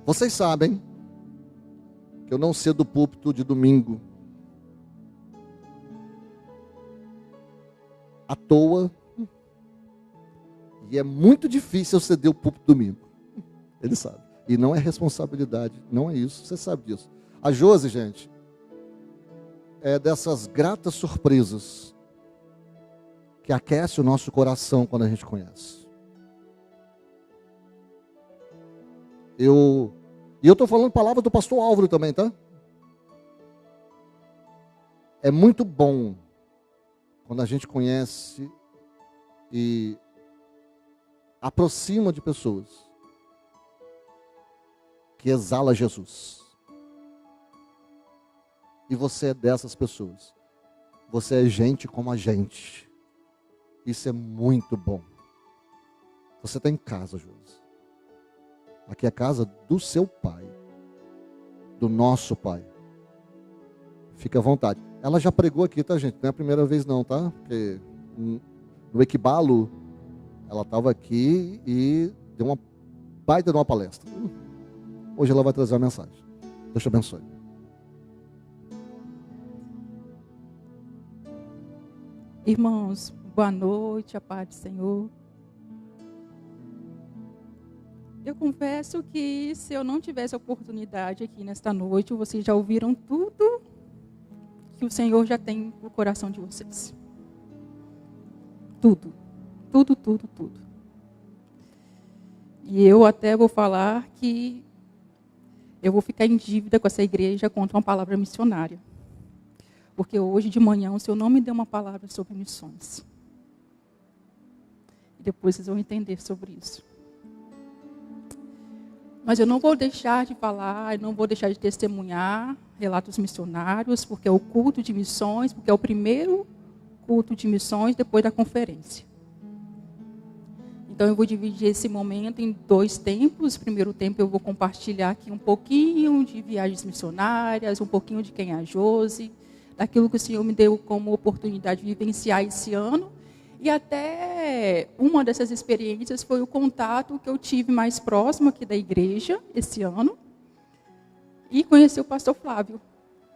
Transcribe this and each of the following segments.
Vocês sabem que eu não cedo o púlpito de domingo à toa, e é muito difícil eu ceder o púlpito domingo. Ele sabe. E não é responsabilidade, não é isso, você sabe disso. A Josi, gente, é dessas gratas surpresas que aquece o nosso coração quando a gente conhece. E eu estou falando palavras do pastor Álvaro também, tá? É muito bom quando a gente conhece e aproxima de pessoas que exala Jesus. E você é dessas pessoas. Você é gente como a gente. Isso é muito bom. Você está em casa, Josi. Aqui é a casa do seu pai. Do nosso pai. Fica à vontade. Ela já pregou aqui, tá, gente? Não é a primeira vez não, tá? Porque no Equibalo, ela estava aqui e deu uma baita de uma palestra. Hoje ela vai trazer uma mensagem. Deus te abençoe. Irmãos, boa noite, a paz do Senhor. Eu confesso que se eu não tivesse a oportunidade aqui nesta noite, vocês já ouviram tudo que o Senhor já tem no coração de vocês. Tudo. Tudo, tudo, tudo. E eu até vou falar que eu vou ficar em dívida com essa igreja contra uma palavra missionária. Porque hoje de manhã o Senhor não me deu uma palavra sobre missões. E depois vocês vão entender sobre isso. Mas eu não vou deixar de falar, eu não vou deixar de testemunhar relatos missionários, porque é o culto de missões, porque é o primeiro culto de missões depois da conferência. Então eu vou dividir esse momento em 2 tempos. No primeiro tempo eu vou compartilhar aqui um pouquinho de viagens missionárias, um pouquinho de quem é a Josi, daquilo que o Senhor me deu como oportunidade de vivenciar esse ano. E até uma dessas experiências foi o contato que eu tive mais próximo aqui da igreja esse ano. E conheci o pastor Flávio.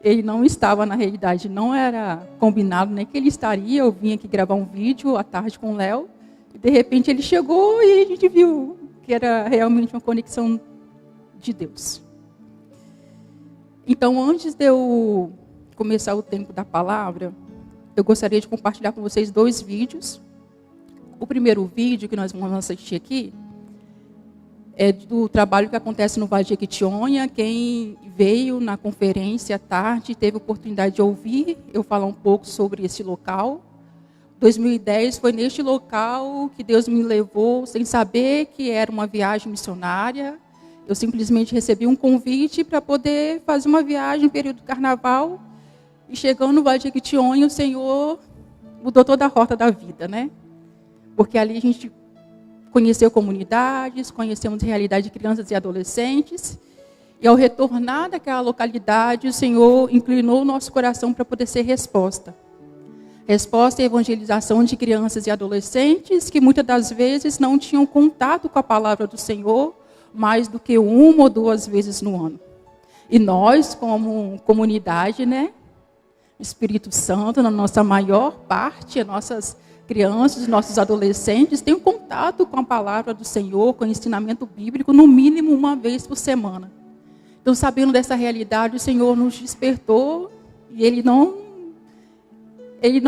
Ele não estava, na realidade, não era combinado nem que ele estaria. Eu vim aqui gravar um vídeo à tarde com o Léo. E de repente ele chegou e a gente viu que era realmente uma conexão de Deus. Então, antes de eu começar o tempo da palavra, eu gostaria de compartilhar com vocês 2 vídeos. O primeiro vídeo que nós vamos assistir aqui é do trabalho que acontece no Vale de Jequitinhonha. Quem veio na conferência à tarde teve a oportunidade de ouvir eu falar um pouco sobre esse local. 2010 foi neste local que Deus me levou, sem saber que era uma viagem missionária. Eu simplesmente recebi um convite para poder fazer uma viagem no período do carnaval. E chegando no Vale de Jequitinhonha, o Senhor mudou toda a rota da vida, né? Porque ali a gente conheceu comunidades, conhecemos a realidade de crianças e adolescentes. E ao retornar daquela localidade, o Senhor inclinou o nosso coração para poder ser resposta. Resposta à evangelização de crianças e adolescentes que muitas das vezes não tinham contato com a palavra do Senhor mais do que 1 ou 2 vezes no ano. E nós, como comunidade, né? Espírito Santo, na nossa maior parte, as nossas crianças, nossos adolescentes têm contato com a palavra do Senhor, com o ensinamento bíblico, no mínimo 1 vez por semana. Então, sabendo dessa realidade, o Senhor nos despertou e Ele não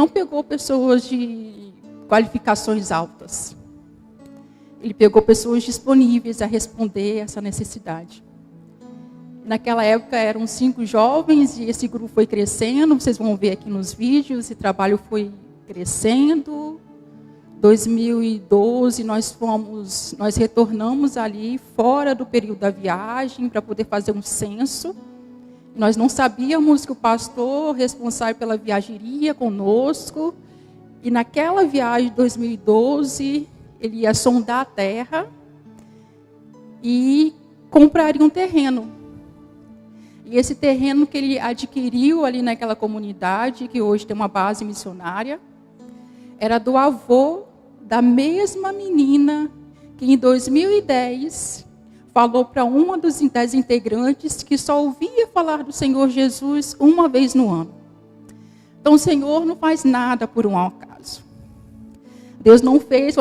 pegou pessoas de qualificações altas. Ele pegou pessoas disponíveis a responder essa necessidade. Naquela época eram 5 jovens e esse grupo foi crescendo. Vocês vão ver aqui nos vídeos, esse trabalho foi crescendo. 2012 nós retornamos ali fora do período da viagem para poder fazer um censo. Nós não sabíamos que o pastor responsável pela viagem iria conosco. E naquela viagem de 2012, ele ia sondar a terra e compraria um terreno. E esse terreno que ele adquiriu ali naquela comunidade, que hoje tem uma base missionária, era do avô da mesma menina que em 2010 falou para uma das integrantes que só ouvia falar do Senhor Jesus uma vez no ano. Então o Senhor não faz nada por um acaso. Deus não fez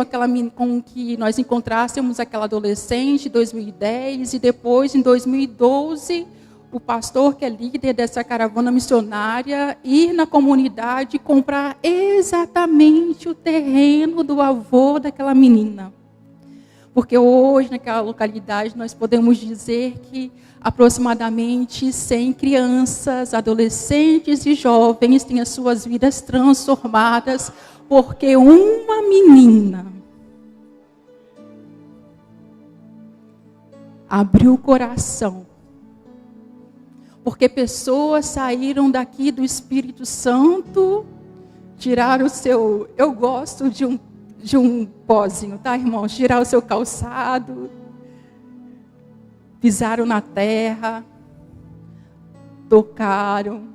com que nós encontrássemos aquela adolescente em 2010 e depois, em 2012, o pastor que é líder dessa caravana missionária ir na comunidade e comprar exatamente o terreno do avô daquela menina. Porque hoje, naquela localidade, nós podemos dizer que aproximadamente 100 crianças, adolescentes e jovens têm as suas vidas transformadas porque uma menina abriu o coração. Porque pessoas saíram daqui do Espírito Santo, tiraram o seu... Eu gosto de um pozinho, tá, irmãos? Tirar o seu calçado, pisaram na terra, tocaram,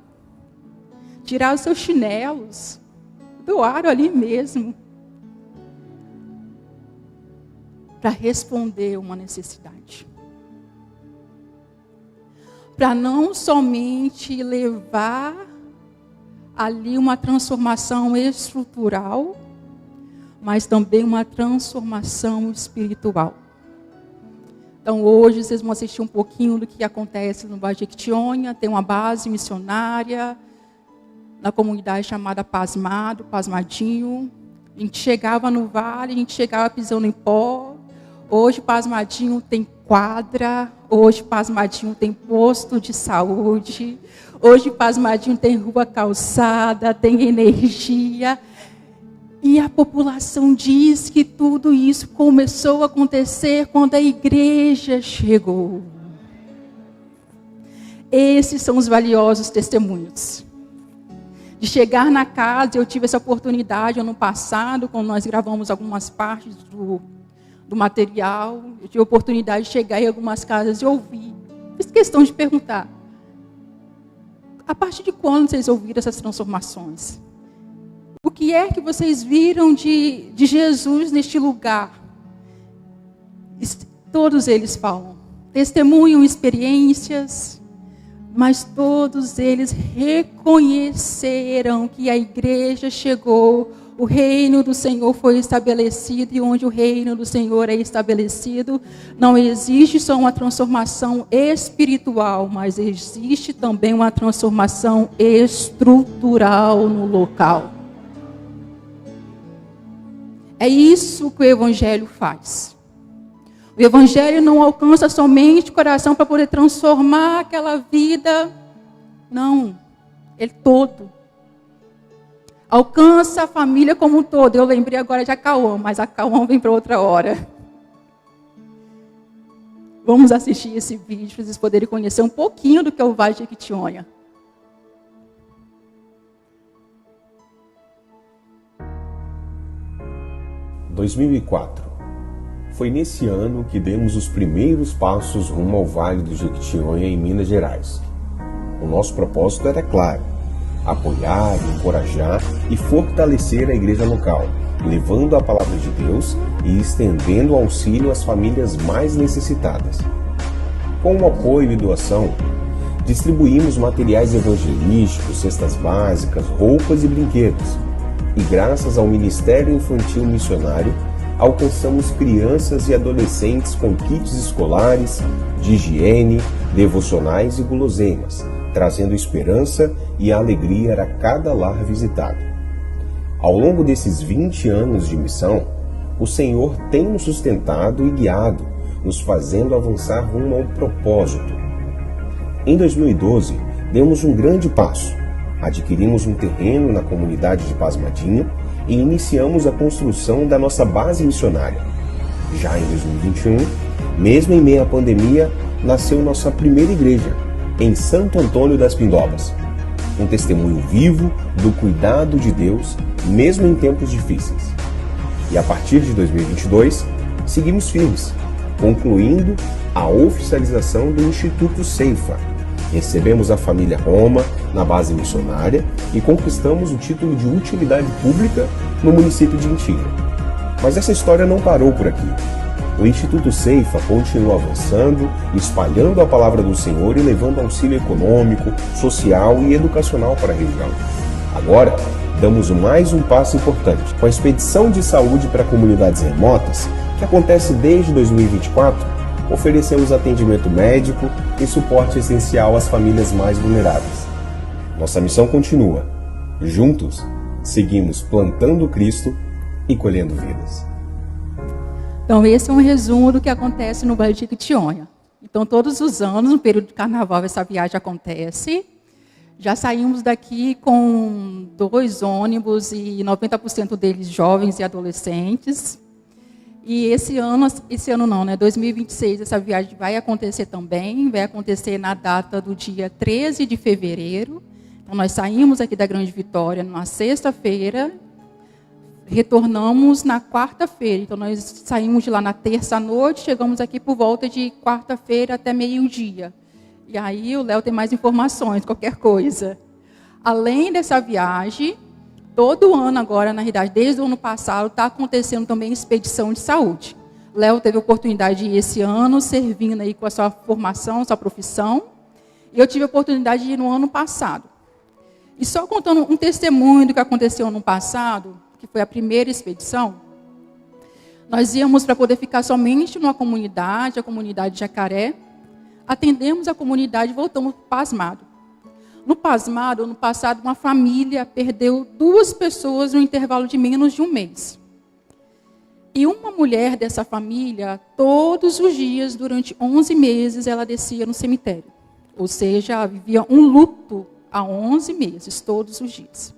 tiraram os seus chinelos, doaram ali mesmo, para responder uma necessidade. Para não somente levar ali uma transformação estrutural, mas também uma transformação espiritual. Então, hoje, vocês vão assistir um pouquinho do que acontece no Vale de Jequitinhonha. Tem uma base missionária na comunidade chamada Pasmadinho. A gente chegava no vale, a gente chegava pisando em pó. Hoje, Pasmadinho tem quadra. Hoje, Pasmadinho tem posto de saúde. Hoje, Pasmadinho tem rua calçada, tem energia. E a população diz que tudo isso começou a acontecer quando a igreja chegou. Esses são os valiosos testemunhos. De chegar na casa, eu tive essa oportunidade ano passado, quando nós gravamos algumas partes do material. Eu tive a oportunidade de chegar em algumas casas e ouvir. Fiz questão de perguntar: a partir de quando vocês ouviram essas transformações? O que é que vocês viram de Jesus neste lugar? Todos eles falam, testemunham experiências, mas todos eles reconheceram que a igreja chegou, o reino do Senhor foi estabelecido, e onde o reino do Senhor é estabelecido, não existe só uma transformação espiritual, mas existe também uma transformação estrutural no local. É isso que o Evangelho faz. O Evangelho não alcança somente o coração para poder transformar aquela vida. Não, ele todo. Alcança a família como um todo. Eu lembrei agora de Acauã, mas Acauã vem para outra hora. Vamos assistir esse vídeo para vocês poderem conhecer um pouquinho do que é o Vale de Jequitinhonha. 2004. Foi nesse ano que demos os primeiros passos rumo ao Vale do Jequitinhonha, em Minas Gerais. O nosso propósito era claro: apoiar, encorajar e fortalecer a igreja local, levando a palavra de Deus e estendendo o auxílio às famílias mais necessitadas. Com o apoio e doação, distribuímos materiais evangelísticos, cestas básicas, roupas e brinquedos. E graças ao Ministério Infantil Missionário, alcançamos crianças e adolescentes com kits escolares, de higiene, devocionais e guloseimas, trazendo esperança e alegria a cada lar visitado. Ao longo desses 20 anos de missão, o Senhor tem nos sustentado e guiado, nos fazendo avançar rumo ao propósito. Em 2012, demos um grande passo. Adquirimos um terreno na comunidade de Pasmadinho e iniciamos a construção da nossa base missionária. Já em 2021, mesmo em meio à pandemia, nasceu nossa primeira igreja, em Santo Antônio das Pindobas. Um testemunho vivo do cuidado de Deus, mesmo em tempos difíceis. E a partir de 2022, seguimos firmes, concluindo a oficialização do Instituto Ceifa. Recebemos a família Roma na base missionária e conquistamos o título de utilidade pública no município de Antiga. Mas essa história não parou por aqui. o Instituto Ceifa continua avançando, espalhando a palavra do Senhor e levando auxílio econômico, social e educacional para a região. Agora, damos mais um passo importante. Com a expedição de saúde para comunidades remotas, que acontece desde 2024, oferecemos atendimento médico e suporte essencial às famílias mais vulneráveis. Nossa missão continua. Juntos, seguimos plantando Cristo e colhendo vidas. Então, esse é um resumo do que acontece no Vale de Jequitinhonha. Então, todos os anos, no período de carnaval, essa viagem acontece. Já saímos daqui com 2 ônibus e 90% deles jovens e adolescentes. E esse ano não, né? 2026, essa viagem vai acontecer também. Vai acontecer na data do dia 13 de fevereiro. Então, nós saímos aqui da Grande Vitória na sexta-feira. Retornamos na quarta-feira, então nós saímos de lá na terça-noite, chegamos aqui por volta de quarta-feira até meio-dia. E aí o Léo tem mais informações, qualquer coisa. Além dessa viagem, todo ano agora, na realidade, desde o ano passado, está acontecendo também expedição de saúde. Léo teve a oportunidade de ir esse ano, servindo aí com a sua formação, sua profissão. E eu tive a oportunidade de ir no ano passado. E só contando um testemunho do que aconteceu no passado, que foi a primeira expedição, nós íamos para poder ficar somente numa comunidade, a comunidade Jacaré, atendemos a comunidade e voltamos pasmado. No pasmado, ano passado, uma família perdeu 2 pessoas no intervalo de menos de um mês. E uma mulher dessa família, todos os dias, durante 11 meses, ela descia no cemitério. Ou seja, ela vivia um luto há 11 meses, todos os dias.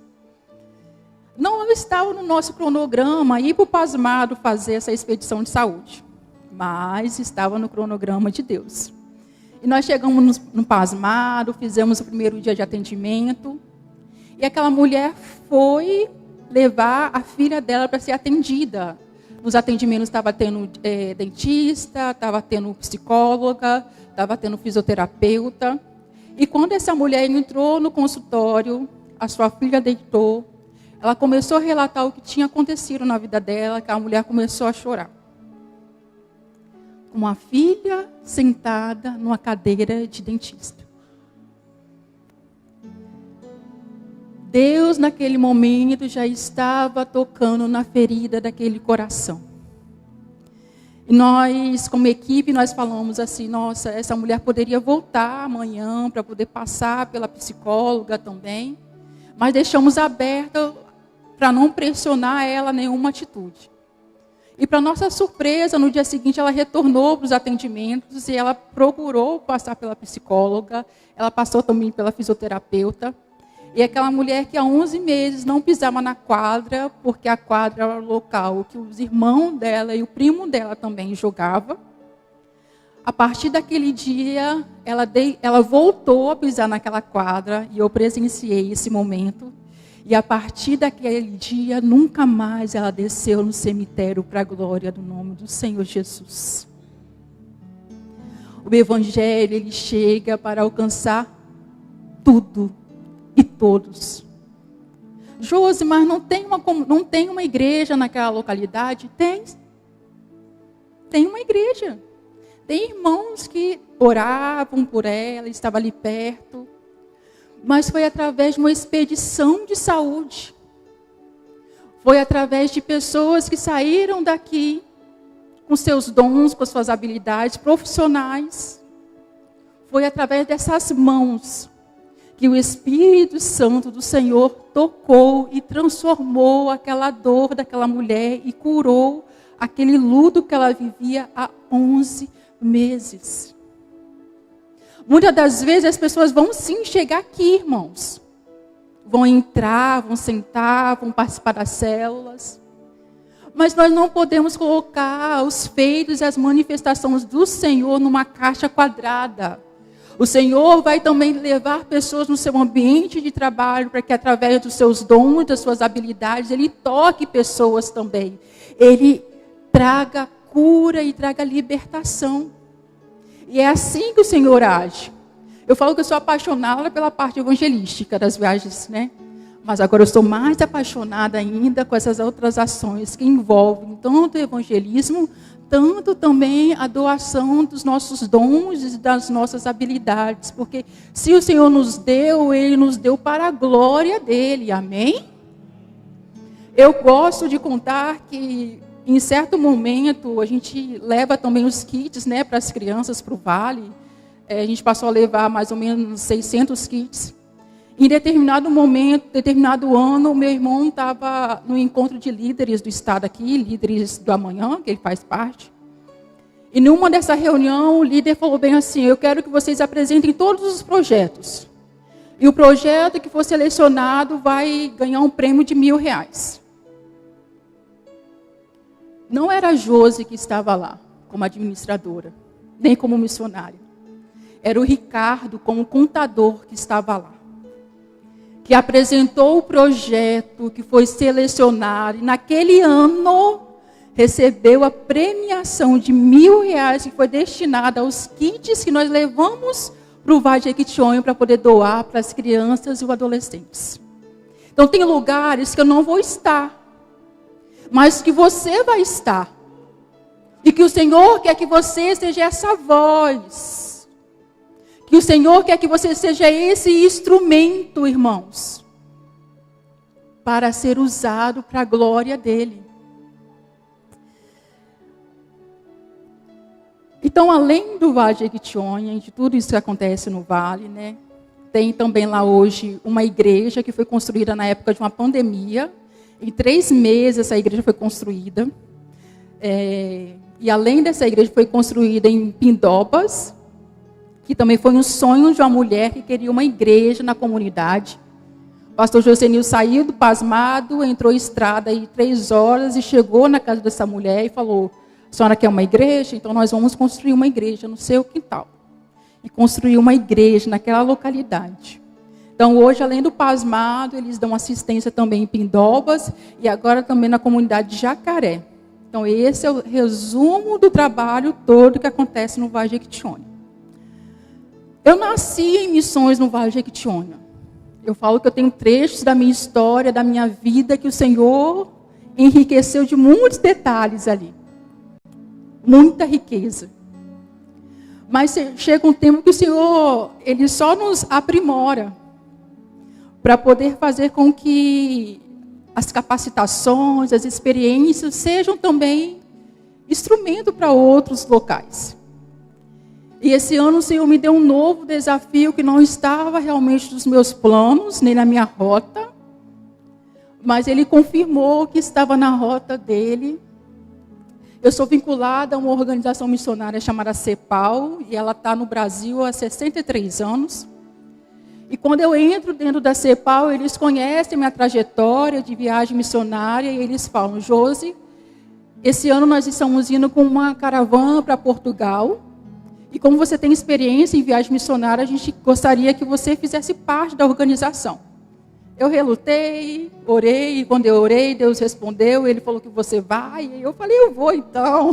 Não estava no nosso cronograma ir para o pasmado fazer essa expedição de saúde, mas estava no cronograma de Deus. E nós chegamos no pasmado, fizemos o primeiro dia de atendimento, e aquela mulher foi levar a filha dela para ser atendida. Nos atendimentos estava tendo dentista, estava tendo psicóloga, estava tendo fisioterapeuta. E quando essa mulher entrou no consultório, a sua filha deitou, ela começou a relatar o que tinha acontecido na vida dela, que a mulher começou a chorar. Uma filha sentada numa cadeira de dentista. Deus, naquele momento, já estava tocando na ferida daquele coração. E nós, como equipe, nós falamos assim, nossa, essa mulher poderia voltar amanhã para poder passar pela psicóloga também, mas deixamos aberta para não pressionar ela nenhuma atitude. E para nossa surpresa, no dia seguinte ela retornou para os atendimentos e ela procurou passar pela psicóloga, ela passou também pela fisioterapeuta. E aquela mulher que há 11 meses não pisava na quadra, porque a quadra era o local que os irmãos dela e o primo dela também jogavam. A partir daquele dia, ela voltou a pisar naquela quadra e eu presenciei esse momento. E a partir daquele dia, nunca mais ela desceu no cemitério para a glória do nome do Senhor Jesus. O Evangelho, ele chega para alcançar tudo e todos. Josi, mas não tem uma igreja naquela localidade? Tem uma igreja. Tem irmãos que oravam por ela, estavam ali perto. Mas foi através de uma expedição de saúde. Foi através de pessoas que saíram daqui com seus dons, com suas habilidades profissionais. Foi através dessas mãos que o Espírito Santo do Senhor tocou e transformou aquela dor daquela mulher e curou aquele luto que ela vivia há 11 meses. Muitas das vezes as pessoas vão sim chegar aqui, irmãos. Vão entrar, vão sentar, vão participar das células. Mas nós não podemos colocar os feitos e as manifestações do Senhor numa caixa quadrada. O Senhor vai também levar pessoas no seu ambiente de trabalho para que através dos seus dons, das suas habilidades, Ele toque pessoas também. Ele traga cura e traga libertação. E é assim que o Senhor age. Eu falo que eu sou apaixonada pela parte evangelística das viagens, né? Mas agora eu estou mais apaixonada ainda com essas outras ações que envolvem tanto o evangelismo, tanto também a doação dos nossos dons e das nossas habilidades. Porque se o Senhor nos deu, Ele nos deu para a glória dEle. Amém? Eu gosto de contar que, em certo momento, a gente leva também os kits, né, para as crianças, para o Vale. A gente passou a levar mais ou menos 600 kits. Em determinado momento, determinado ano, meu irmão estava no encontro de líderes do estado aqui, líderes do Amanhã, que ele faz parte. E numa dessa reunião, o líder falou bem assim: eu quero que vocês apresentem todos os projetos. E o projeto que for selecionado vai ganhar um prêmio de R$1.000. Não era a Josi que estava lá, como administradora, nem como missionária. Era o Ricardo, como contador, que estava lá. Que apresentou o projeto, que foi selecionado, e naquele ano recebeu a premiação de R$1.000, que foi destinada aos kits que nós levamos para o Vale de Jequitinhonha para poder doar para as crianças e os adolescentes. Então tem lugares que eu não vou estar, mas que você vai estar. E que o Senhor quer que você seja essa voz. Que o Senhor quer que você seja esse instrumento, irmãos, para ser usado para a glória dEle. Então, além do Vale de Jequitinhonha, de tudo isso que acontece no Vale, né, tem também lá hoje uma igreja que foi construída na época de uma pandemia. Em 3 meses essa igreja foi construída. E além dessa igreja foi construída em Pindobas, que também foi um sonho de uma mulher que queria uma igreja na comunidade. O pastor Josenil saiu do pasmado, entrou em estrada aí 3 horas e chegou na casa dessa mulher e falou: a senhora quer uma igreja? Então nós vamos construir uma igreja no seu quintal. E construir uma igreja naquela localidade. Então hoje, além do pasmado, eles dão assistência também em Pindobas e agora também na comunidade de Jacaré. Então esse é o resumo do trabalho todo que acontece no Vale de Jequitinhonha. Eu nasci em missões no Vale de Jequitinhonha. Eu falo que eu tenho trechos da minha história, da minha vida, que o Senhor enriqueceu de muitos detalhes ali. Muita riqueza. Mas chega um tempo que o Senhor, Ele só nos aprimora para poder fazer com que as capacitações, as experiências sejam também instrumento para outros locais. E esse ano o Senhor me deu um novo desafio que não estava realmente nos meus planos, nem na minha rota. Mas Ele confirmou que estava na rota dEle. Eu sou vinculada a uma organização missionária chamada CEPAL, e ela está no Brasil há 63 anos. E quando eu entro dentro da CEPAL, eles conhecem minha trajetória de viagem missionária, e eles falam: Josi, esse ano nós estamos indo com uma caravana para Portugal. E como você tem experiência em viagem missionária, a gente gostaria que você fizesse parte da organização. Eu relutei, orei, e quando eu orei, Deus respondeu, Ele falou que você vai, e eu falei: eu vou então.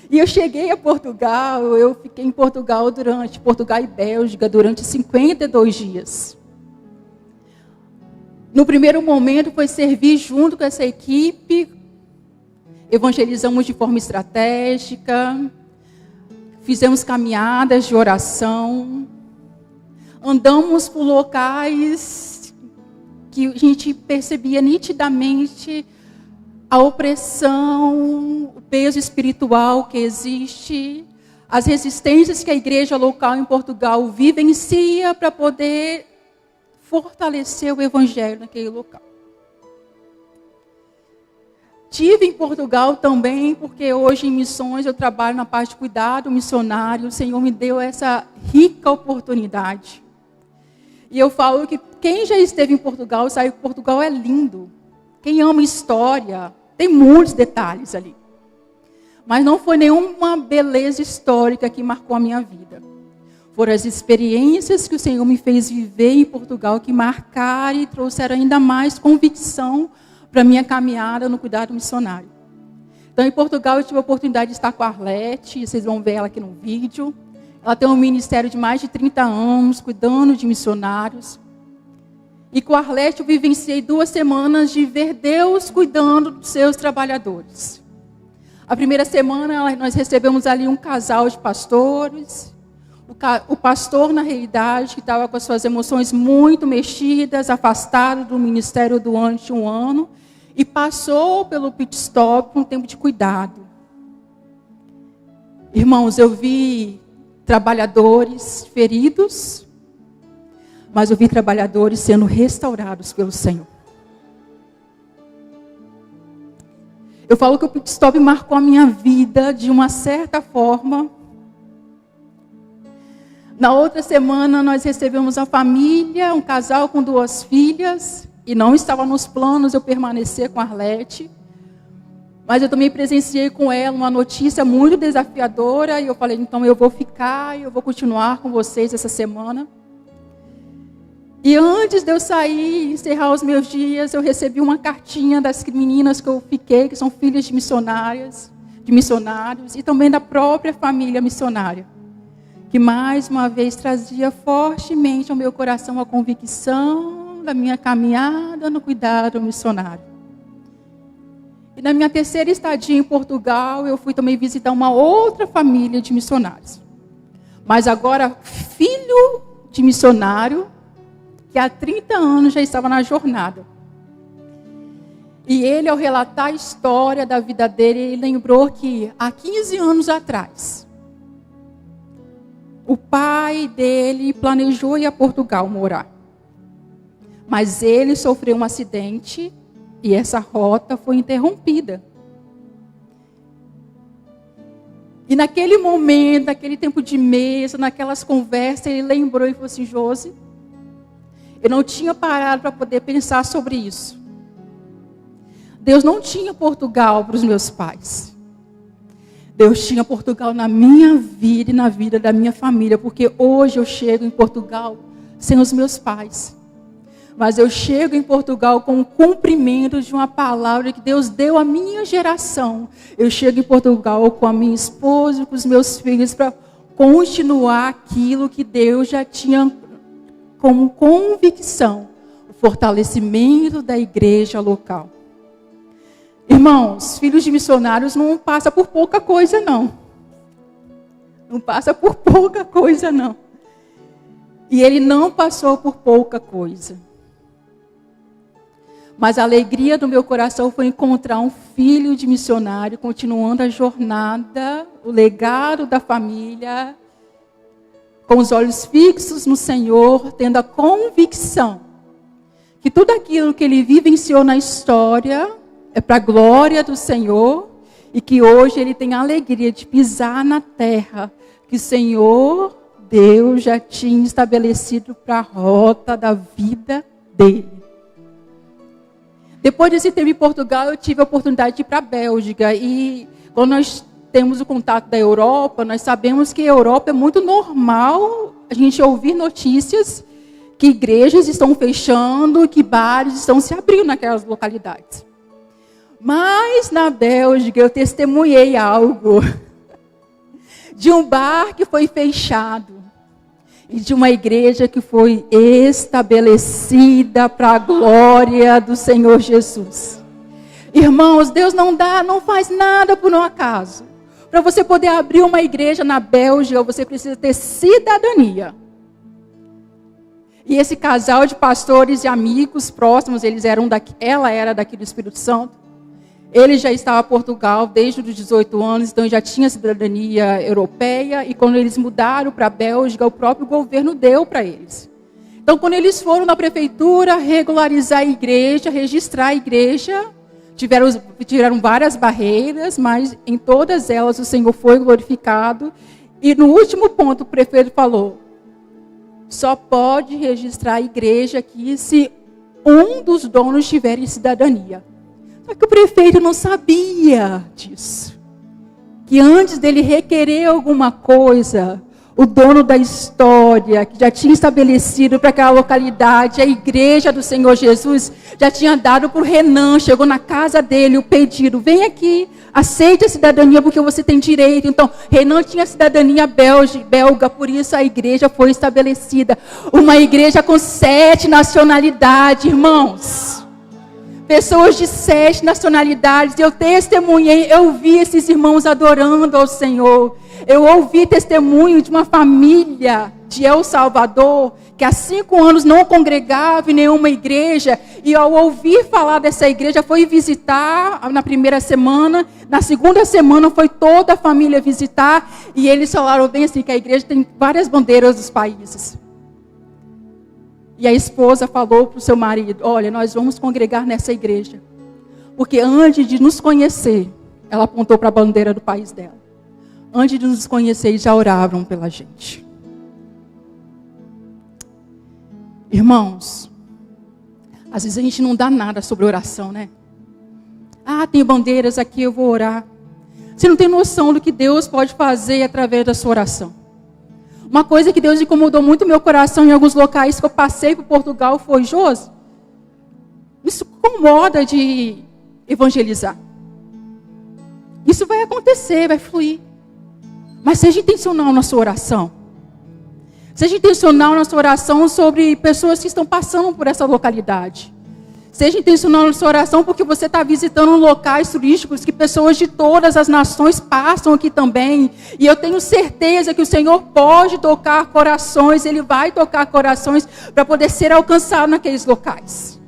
E eu cheguei a Portugal, eu fiquei em Portugal e Bélgica, durante 52 dias. No primeiro momento foi servir junto com essa equipe, evangelizamos de forma estratégica, fizemos caminhadas de oração, andamos por locais que a gente percebia nitidamente a opressão, o peso espiritual que existe, as resistências que a igreja local em Portugal vivencia para poder fortalecer o evangelho naquele local. Estive em Portugal também, porque hoje em missões eu trabalho na parte de cuidado missionário. O Senhor me deu essa rica oportunidade. E eu falo que quem já esteve em Portugal sabe que Portugal é lindo. Quem ama história, tem muitos detalhes ali. Mas não foi nenhuma beleza histórica que marcou a minha vida. Foram as experiências que o Senhor me fez viver em Portugal que marcaram e trouxeram ainda mais convicção para a minha caminhada no cuidado missionário. Então, em Portugal, eu tive a oportunidade de estar com a Arlete, vocês vão ver ela aqui no vídeo. Ela tem um ministério de mais de 30 anos, cuidando de missionários. E com a Arlete eu vivenciei 2 semanas de ver Deus cuidando dos seus trabalhadores. A primeira semana nós recebemos ali um casal de pastores. O pastor, na realidade, que estava com as suas emoções muito mexidas, afastado do ministério durante 1 ano, e passou pelo pit stop um tempo de cuidado. Irmãos, eu vi trabalhadores feridos, mas eu vi trabalhadores sendo restaurados pelo Senhor. Eu falo que o pit stop marcou a minha vida de uma certa forma. Na outra semana nós recebemos a família, um casal com 2 filhas, e não estava nos planos eu permanecer com a Arlete. Mas eu também presenciei com ela uma notícia muito desafiadora, e eu falei, então eu vou ficar, eu vou continuar com vocês essa semana. E antes de eu sair e encerrar os meus dias, eu recebi uma cartinha das meninas que eu fiquei, que são filhas de missionários, e também da própria família missionária, que mais uma vez trazia fortemente ao meu coração a convicção da minha caminhada no cuidado missionário. E na minha terceira estadia em Portugal, eu fui também visitar uma outra família de missionários. Mas agora, filho de missionário, que há 30 anos já estava na jornada. E ele, ao relatar a história da vida dele, ele lembrou que há 15 anos atrás, o pai dele planejou ir a Portugal morar. Mas ele sofreu um acidente e essa rota foi interrompida. E naquele momento, naquele tempo de mesa, naquelas conversas, ele lembrou e falou assim, Josi, eu não tinha parado para poder pensar sobre isso. Deus não tinha Portugal para os meus pais. Deus tinha Portugal na minha vida e na vida da minha família, porque hoje eu chego em Portugal sem os meus pais. Mas eu chego em Portugal com o cumprimento de uma palavra que Deus deu à minha geração. Eu chego em Portugal com a minha esposa e com os meus filhos para continuar aquilo que Deus já tinha como convicção, o fortalecimento da igreja local. Irmãos, filhos de missionários não passa por pouca coisa, não. Não passa por pouca coisa, não. E ele não passou por pouca coisa. Mas a alegria do meu coração foi encontrar um filho de missionário, continuando a jornada, o legado da família, com os olhos fixos no Senhor, tendo a convicção que tudo aquilo que ele vivenciou na história é para a glória do Senhor, e que hoje ele tem a alegria de pisar na terra que o Senhor, Deus, já tinha estabelecido para a rota da vida dele. Depois desse tempo em Portugal, eu tive a oportunidade de ir para a Bélgica. E quando nós temos o contato da Europa, nós sabemos que a Europa é muito normal a gente ouvir notícias que igrejas estão fechando, que bares estão se abrindo naquelas localidades. Mas na Bélgica eu testemunhei algo de um bar que foi fechado. E de uma igreja que foi estabelecida para a glória do Senhor Jesus. Irmãos, Deus não faz nada por um acaso. Para você poder abrir uma igreja na Bélgica, você precisa ter cidadania. E esse casal de pastores e amigos próximos, ela era daqui do Espírito Santo. Ele já estava em Portugal desde os 18 anos, então já tinha cidadania europeia. E quando eles mudaram para a Bélgica, o próprio governo deu para eles. Então, quando eles foram na prefeitura regularizar a igreja, registrar a igreja, tiveram várias barreiras, mas em todas elas o Senhor foi glorificado. E no último ponto, o prefeito falou, só pode registrar a igreja aqui se um dos donos tiver cidadania. Só que o prefeito não sabia disso. Que antes dele requerer alguma coisa, o dono da história, que já tinha estabelecido para aquela localidade, a igreja do Senhor Jesus, já tinha dado para o Renan, chegou na casa dele o pedido, vem aqui, aceite a cidadania porque você tem direito. Então, Renan tinha cidadania belga, por isso a igreja foi estabelecida. Uma igreja com 7 nacionalidades, irmãos. Pessoas de 7 nacionalidades, eu testemunhei, eu vi esses irmãos adorando ao Senhor. Eu ouvi testemunho de uma família de El Salvador, que há 5 anos não congregava em nenhuma igreja, e ao ouvir falar dessa igreja, foi visitar na primeira semana, na segunda semana foi toda a família visitar, e eles falaram bem assim, que a igreja tem várias bandeiras dos países. E a esposa falou para o seu marido, olha, nós vamos congregar nessa igreja. Porque antes de nos conhecer, ela apontou para a bandeira do país dela. Antes de nos conhecer, já oravam pela gente. Irmãos, às vezes a gente não dá nada sobre oração, né? Ah, tem bandeiras aqui, eu vou orar. Você não tem noção do que Deus pode fazer através da sua oração. Uma coisa que Deus incomodou muito meu coração em alguns locais que eu passei por Portugal foi, Josi, isso incomoda de evangelizar. Isso vai acontecer, vai fluir. Mas seja intencional na sua oração. Seja intencional na sua oração sobre pessoas que estão passando por essa localidade. Seja intencional na sua oração porque você está visitando locais turísticos que pessoas de todas as nações passam aqui também. E eu tenho certeza que o Senhor pode tocar corações, Ele vai tocar corações para poder ser alcançado naqueles locais.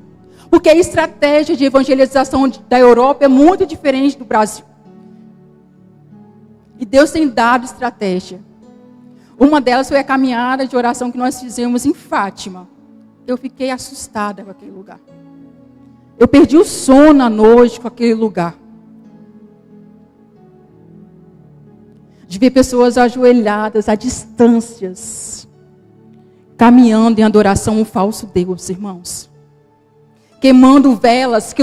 Porque a estratégia de evangelização da Europa é muito diferente do Brasil. E Deus tem dado estratégia. Uma delas foi a caminhada de oração que nós fizemos em Fátima. Eu fiquei assustada com aquele lugar. Eu perdi o sono à noite com aquele lugar. De ver pessoas ajoelhadas a distâncias, caminhando em adoração a um falso Deus, irmãos. Queimando velas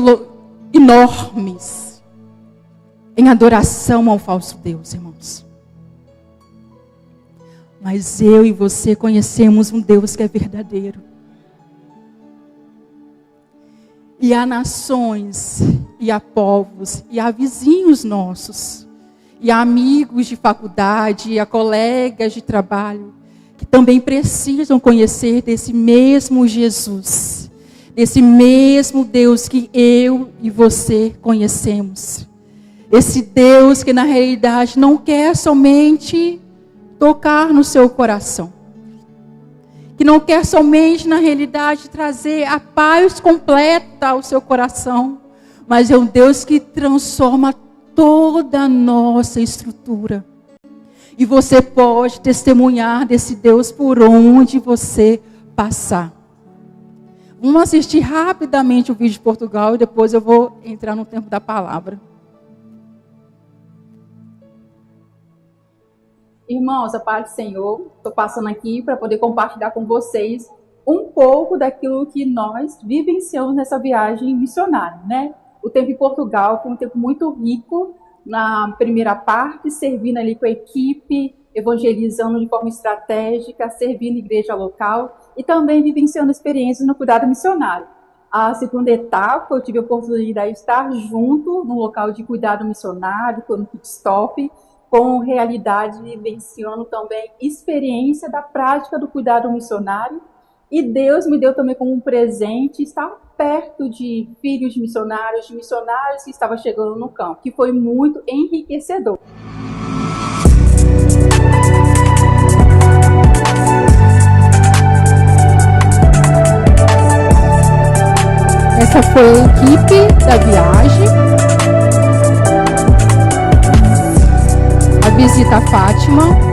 enormes em adoração ao falso Deus, irmãos. Mas eu e você conhecemos um Deus que é verdadeiro. E há nações, e há povos, e há vizinhos nossos, e há amigos de faculdade, e há colegas de trabalho, que também precisam conhecer desse mesmo Jesus, desse mesmo Deus que eu e você conhecemos. Esse Deus que na realidade não quer somente tocar no seu coração, que não quer somente, na realidade, trazer a paz completa ao seu coração, mas é um Deus que transforma toda a nossa estrutura. E você pode testemunhar desse Deus por onde você passar. Vamos assistir rapidamente o vídeo de Portugal e depois eu vou entrar no tempo da palavra. Irmãos, a paz do Senhor, estou passando aqui para poder compartilhar com vocês um pouco daquilo que nós vivenciamos nessa viagem missionária, né? O tempo em Portugal foi um tempo muito rico, na primeira parte, servindo ali com a equipe, evangelizando de forma estratégica, servindo a igreja local e também vivenciando experiências no cuidado missionário. A segunda etapa, eu tive a oportunidade de estar junto no local de cuidado missionário, no pit stop, com realidade, vivenciando também experiência da prática do cuidado missionário. E Deus me deu também como um presente estar perto de filhos de missionários que estavam chegando no campo, que foi muito enriquecedor. Essa foi a equipe da viagem. Visita a Fátima.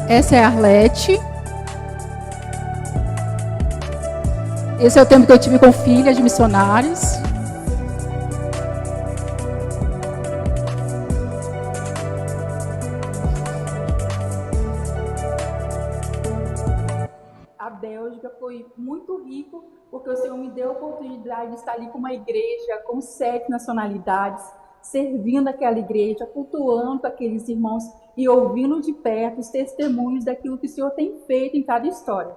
Essa é a Arlete. Esse é o tempo que eu tive com filhas de missionários. A Bélgica foi muito rico, porque o Senhor me deu a oportunidade de estar ali com uma igreja com 7 nacionalidades, servindo aquela igreja, cultuando aqueles irmãos e ouvindo de perto os testemunhos daquilo que o Senhor tem feito em cada história.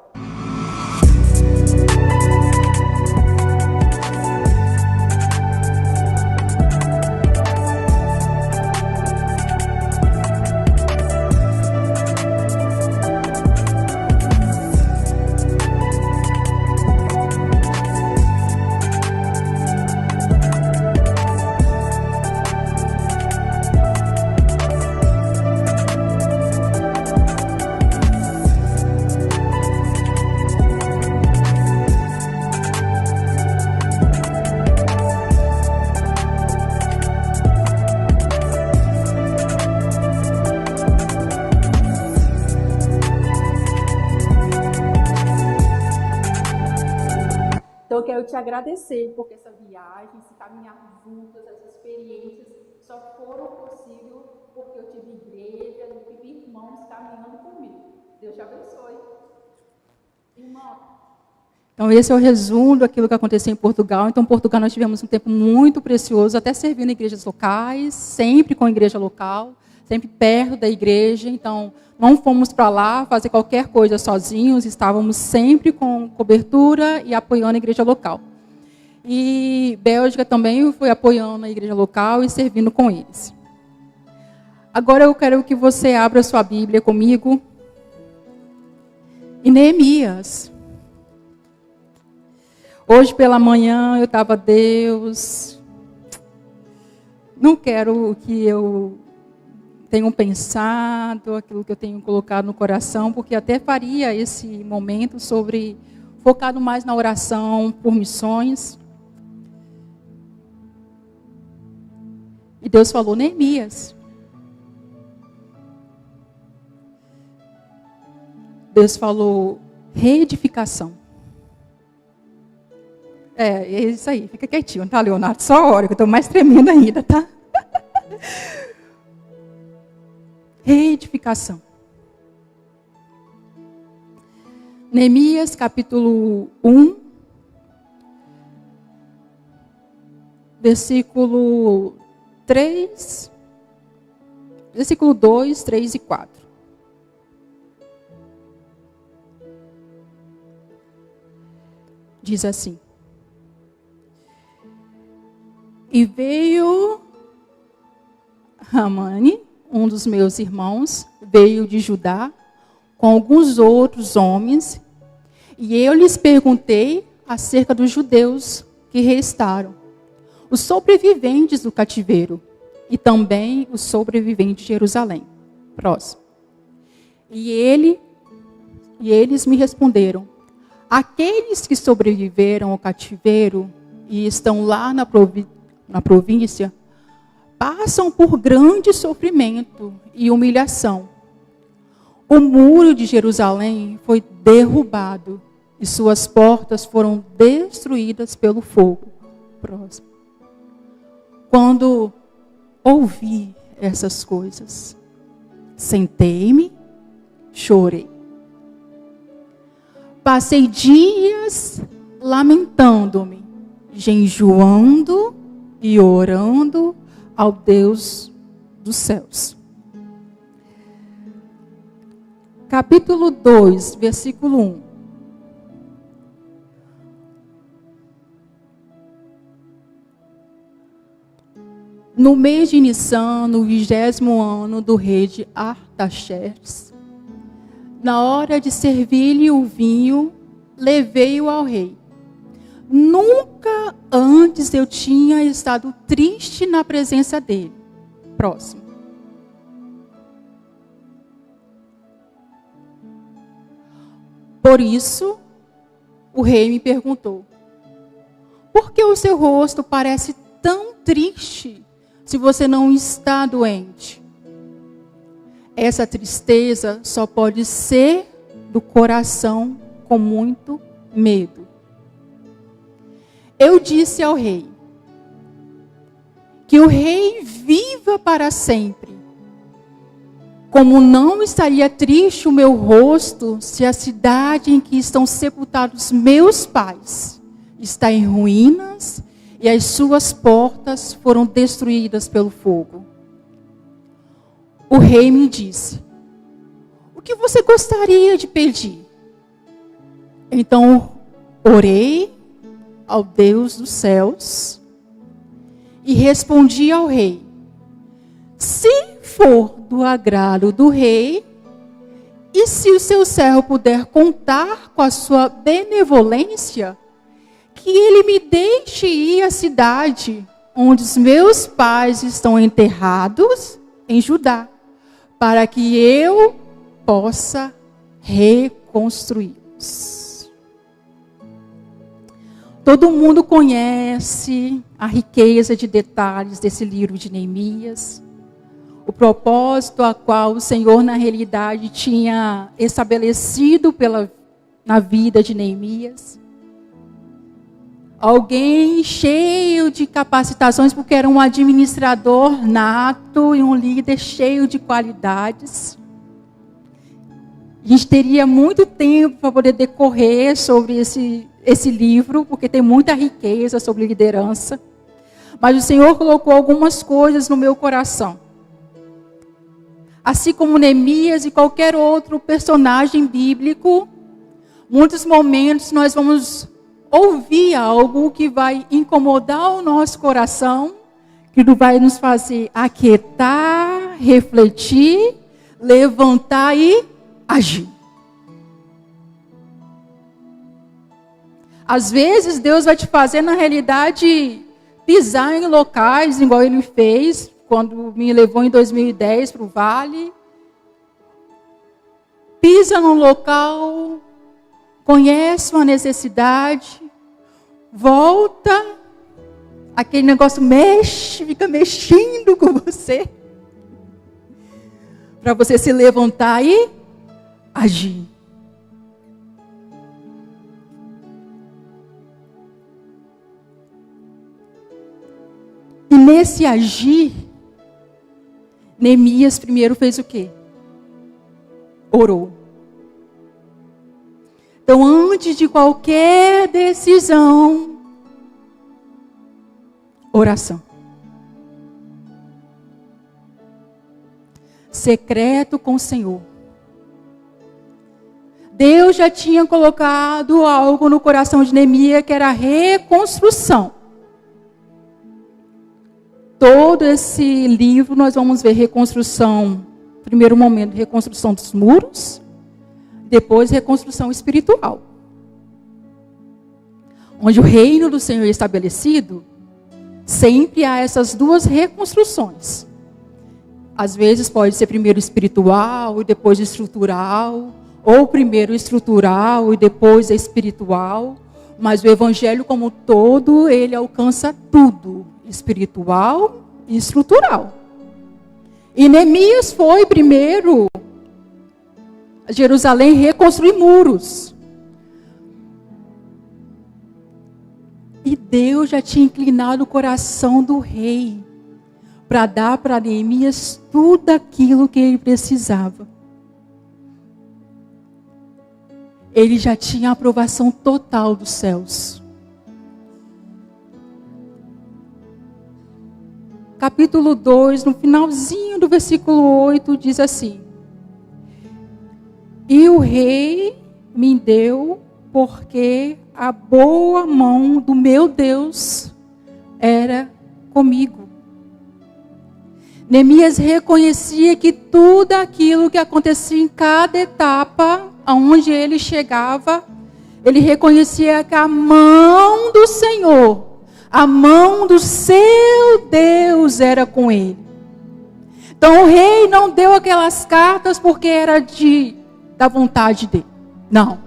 Então, eu quero te agradecer, porque essa viagem, esse caminhar juntas, essas experiências, só foram possíveis porque eu tive igreja, eu tive irmãos caminhando comigo. Deus te abençoe. Irmão. Então, esse é o resumo daquilo que aconteceu em Portugal. Então, em Portugal, nós tivemos um tempo muito precioso, até servindo em igrejas locais, sempre com a igreja local, sempre perto da igreja. Então, não fomos para lá fazer qualquer coisa sozinhos, estávamos sempre com cobertura e apoiando a igreja local. E Bélgica também foi apoiando a igreja local e servindo com eles. Agora eu quero que você abra sua Bíblia comigo em Neemias. Hoje pela manhã eu estava, Deus, não quero que eu tenho pensado, aquilo que eu tenho colocado no coração, porque até faria esse momento focado mais na oração por missões. E Deus falou, Neemias. Deus falou, reedificação. É isso aí, fica quietinho, tá, Leonardo? Só a hora que eu estou mais tremendo ainda, tá? Reedificação. Neemias, capítulo 1, versículo 3, versículo 2, 3 e 4. Diz assim: E veio Hamani, um dos meus irmãos, veio de Judá com alguns outros homens, e eu lhes perguntei acerca dos judeus que restaram, os sobreviventes do cativeiro, e também os sobreviventes de Jerusalém. Próximo. E eles me responderam, aqueles que sobreviveram ao cativeiro e estão lá na província, passam por grande sofrimento e humilhação. O muro de Jerusalém foi derrubado e suas portas foram destruídas pelo fogo. Próximo. Quando ouvi essas coisas, sentei-me, chorei. Passei dias lamentando-me, jejuando e orando ao Deus dos céus. Capítulo 2, versículo 1. No mês de Nissan, no 20º ano do rei de Artaxerxes, na hora de servir-lhe o vinho, levei-o ao rei. Nunca antes eu tinha estado triste na presença dele. Próximo. Por isso, o rei me perguntou, por que o seu rosto parece tão triste se você não está doente? essa tristeza só pode ser do coração com muito medo. Eu disse ao rei que o rei viva para sempre. Como não estaria triste o meu rosto se a cidade em que estão sepultados meus pais está em ruínas e as suas portas foram destruídas pelo fogo. O rei me disse: o que você gostaria de pedir? Então orei ao Deus dos céus e respondi ao rei: se for do agrado do rei, e se o seu servo puder contar com a sua benevolência, que ele me deixe ir à cidade onde os meus pais estão enterrados em Judá, para que eu possa reconstruí-los. Todo mundo conhece a riqueza de detalhes desse livro de Neemias, o propósito a qual o Senhor, na realidade, tinha estabelecido na vida de Neemias. Alguém cheio de capacitações, porque era um administrador nato e um líder cheio de qualidades. A gente teria muito tempo para poder decorrer sobre esse livro, porque tem muita riqueza sobre liderança. Mas o Senhor colocou algumas coisas no meu coração. Assim como Neemias e qualquer outro personagem bíblico, muitos momentos nós vamos ouvir algo que vai incomodar o nosso coração, que vai nos fazer aquietar, refletir, levantar e agir. Às vezes Deus vai te fazer, na realidade, pisar em locais, igual Ele fez quando me levou em 2010 para o Vale. Pisa num local, conhece uma necessidade, volta, aquele negócio mexe, fica mexendo com você, para você se levantar e agir. E nesse agir, Neemias primeiro fez o quê? Orou. Então, antes de qualquer decisão, oração. Secreto com o Senhor. Deus já tinha colocado algo no coração de Neemias, que era a reconstrução. Todo esse livro nós vamos ver reconstrução, primeiro momento, reconstrução dos muros, depois reconstrução espiritual. Onde o reino do Senhor é estabelecido, sempre há essas duas reconstruções. Às vezes pode ser primeiro espiritual e depois estrutural, ou primeiro estrutural e depois espiritual, mas o evangelho como todo, ele alcança tudo, espiritual e estrutural. E Neemias foi primeiro a Jerusalém reconstruir muros. E Deus já tinha inclinado o coração do rei para dar para Neemias tudo aquilo que ele precisava. Ele já tinha a aprovação total dos céus. Capítulo 2, no finalzinho do versículo 8, diz assim: e o rei me deu, porque a boa mão do meu Deus era comigo. Neemias reconhecia que tudo aquilo que acontecia em cada etapa, aonde ele chegava, ele reconhecia que a mão do Senhor, a mão do seu Deus era com ele. Então o rei não deu aquelas cartas porque era da vontade dele. Não.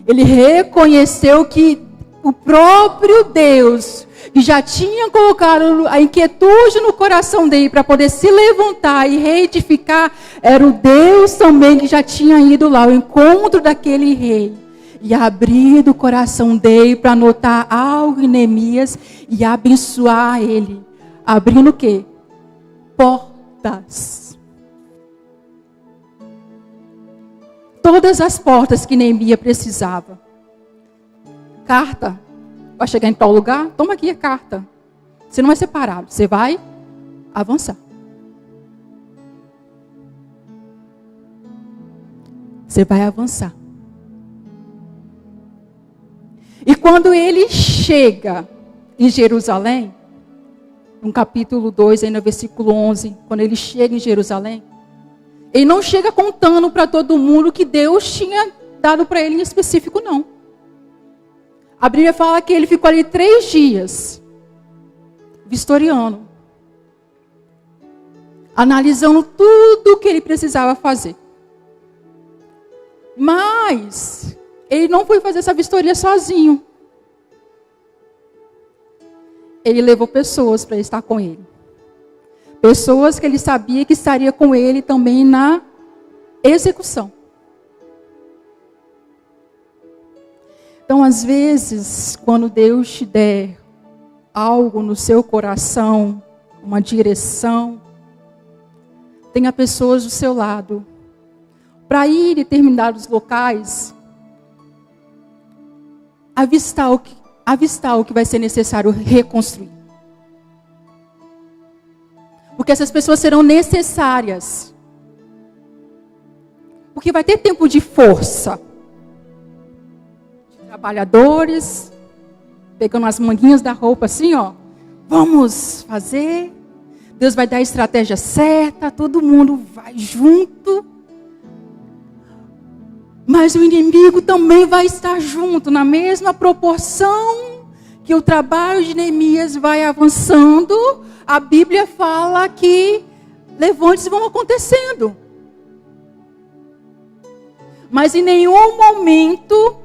Ele reconheceu que o próprio Deus, que já tinha colocado a inquietude no coração dele para poder se levantar e reedificar, era o Deus também que já tinha ido lá ao encontro daquele rei e abrido o coração dele para notar algo em Neemias e abençoar ele, abrindo o quê? Portas. Todas as portas que Neemias precisava. Carta. Vai chegar em tal lugar? Toma aqui a carta. Você não vai ser parado. Você vai avançar. Você vai avançar. E quando ele chega em Jerusalém, no capítulo 2, aí no versículo 11, quando ele chega em Jerusalém, ele não chega contando para todo mundo que Deus tinha dado para ele em específico, não. A Bíblia fala que ele ficou ali 3 dias, vistoriando, analisando tudo o que ele precisava fazer. Mas ele não foi fazer essa vistoria sozinho. Ele levou pessoas para estar com ele. Pessoas que ele sabia que estaria com ele também na execução. Então, às vezes, quando Deus te der algo no seu coração, uma direção, tenha pessoas do seu lado. Para ir em determinados locais, avistar o que vai ser necessário reconstruir. Porque essas pessoas serão necessárias. Porque vai ter tempo de força. De trabalhadores, pegando as manguinhas da roupa assim, ó. Vamos fazer. Deus vai dar a estratégia certa, todo mundo vai junto. Mas o inimigo também vai estar junto, na mesma proporção que o trabalho de Neemias vai avançando. A Bíblia fala que levantes vão acontecendo. Mas em nenhum momento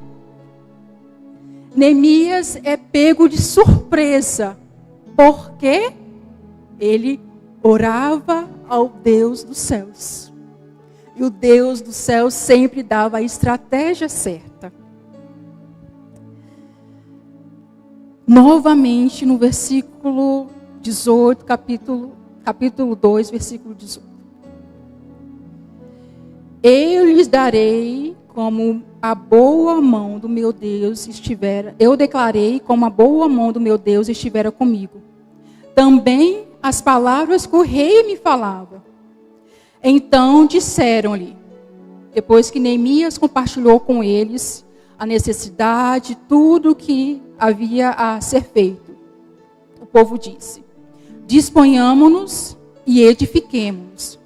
Neemias é pego de surpresa. Porque ele orava ao Deus dos céus. E o Deus do céu sempre dava a estratégia certa. Novamente no versículo 18, capítulo 2, versículo 18. Eu lhes darei como a boa mão do meu Deus estivera. Eu declarei como a boa mão do meu Deus estivera comigo. Também as palavras que o rei me falava. Então disseram-lhe, depois que Neemias compartilhou com eles a necessidade, tudo o que havia a ser feito. O povo disse, disponhamos-nos e edifiquemos-nos.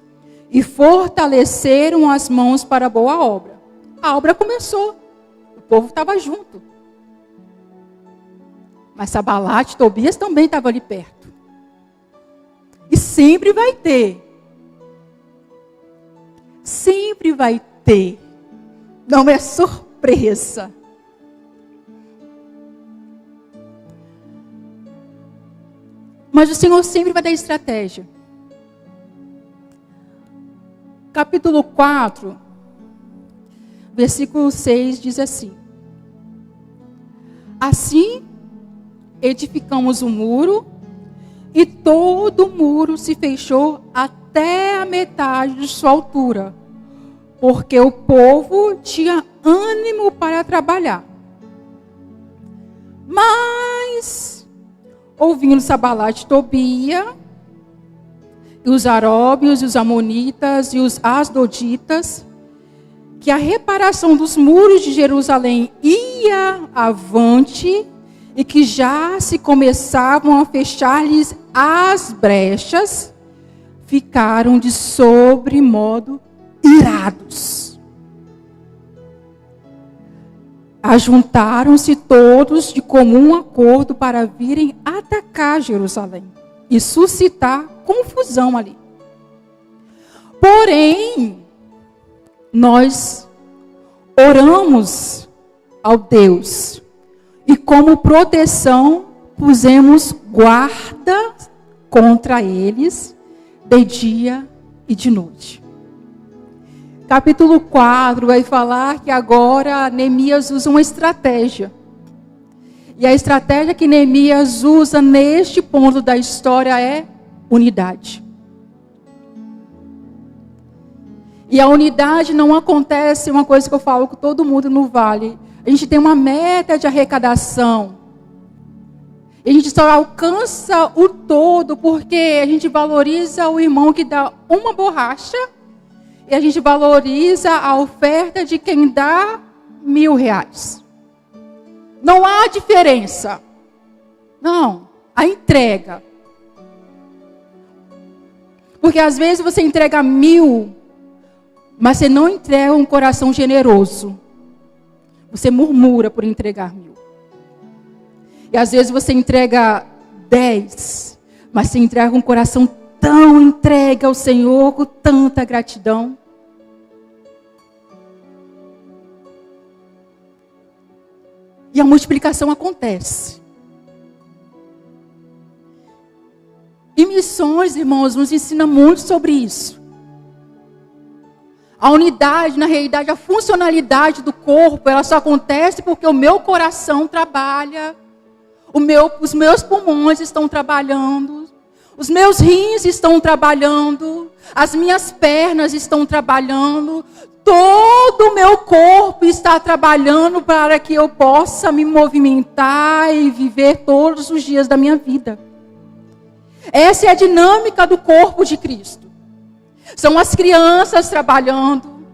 E fortaleceram as mãos para a boa obra. A obra começou, o povo estava junto. Mas Sanbalate e Tobias também estavam ali perto. E sempre vai ter. Sempre vai ter. Não é surpresa. Mas o Senhor sempre vai dar estratégia. Capítulo 4, versículo 6 diz assim. Assim, edificamos o muro, e todo o muro se fechou até a metade de sua altura, porque o povo tinha ânimo para trabalhar. Mas, ouvindo Sanbalate e Tobia, e os aróbios, e os amonitas, e os asdoditas, que a reparação dos muros de Jerusalém ia avante, e que já se começavam a fechar-lhes as brechas, ficaram de sobremodo irados. Ajuntaram-se todos de comum acordo para virem atacar Jerusalém e suscitar confusão ali. Porém, nós oramos ao Deus e como proteção pusemos guarda contra eles de dia e de noite. Capítulo 4 vai falar que agora Neemias usa uma estratégia. E a estratégia que Neemias usa neste ponto da história é unidade. E a unidade não acontece, uma coisa que eu falo com todo mundo no Vale. A gente tem uma meta de arrecadação. E a gente só alcança o todo porque a gente valoriza o irmão que dá uma borracha. E a gente valoriza a oferta de quem dá R$1.000. Não há diferença. Não, a entrega. Porque às vezes você entrega 1.000, mas você não entrega um coração generoso. Você murmura por entregar 1.000. E às vezes você entrega 10, mas você entrega um coração tão entregue ao Senhor com tanta gratidão. E a multiplicação acontece. E missões, irmãos, nos ensina muito sobre isso. A unidade, na realidade, a funcionalidade do corpo, ela só acontece porque o meu coração trabalha, os meus pulmões estão trabalhando, os meus rins estão trabalhando, as minhas pernas estão trabalhando, todo o meu corpo está trabalhando para que eu possa me movimentar e viver todos os dias da minha vida. Essa é a dinâmica do corpo de Cristo. São as crianças trabalhando,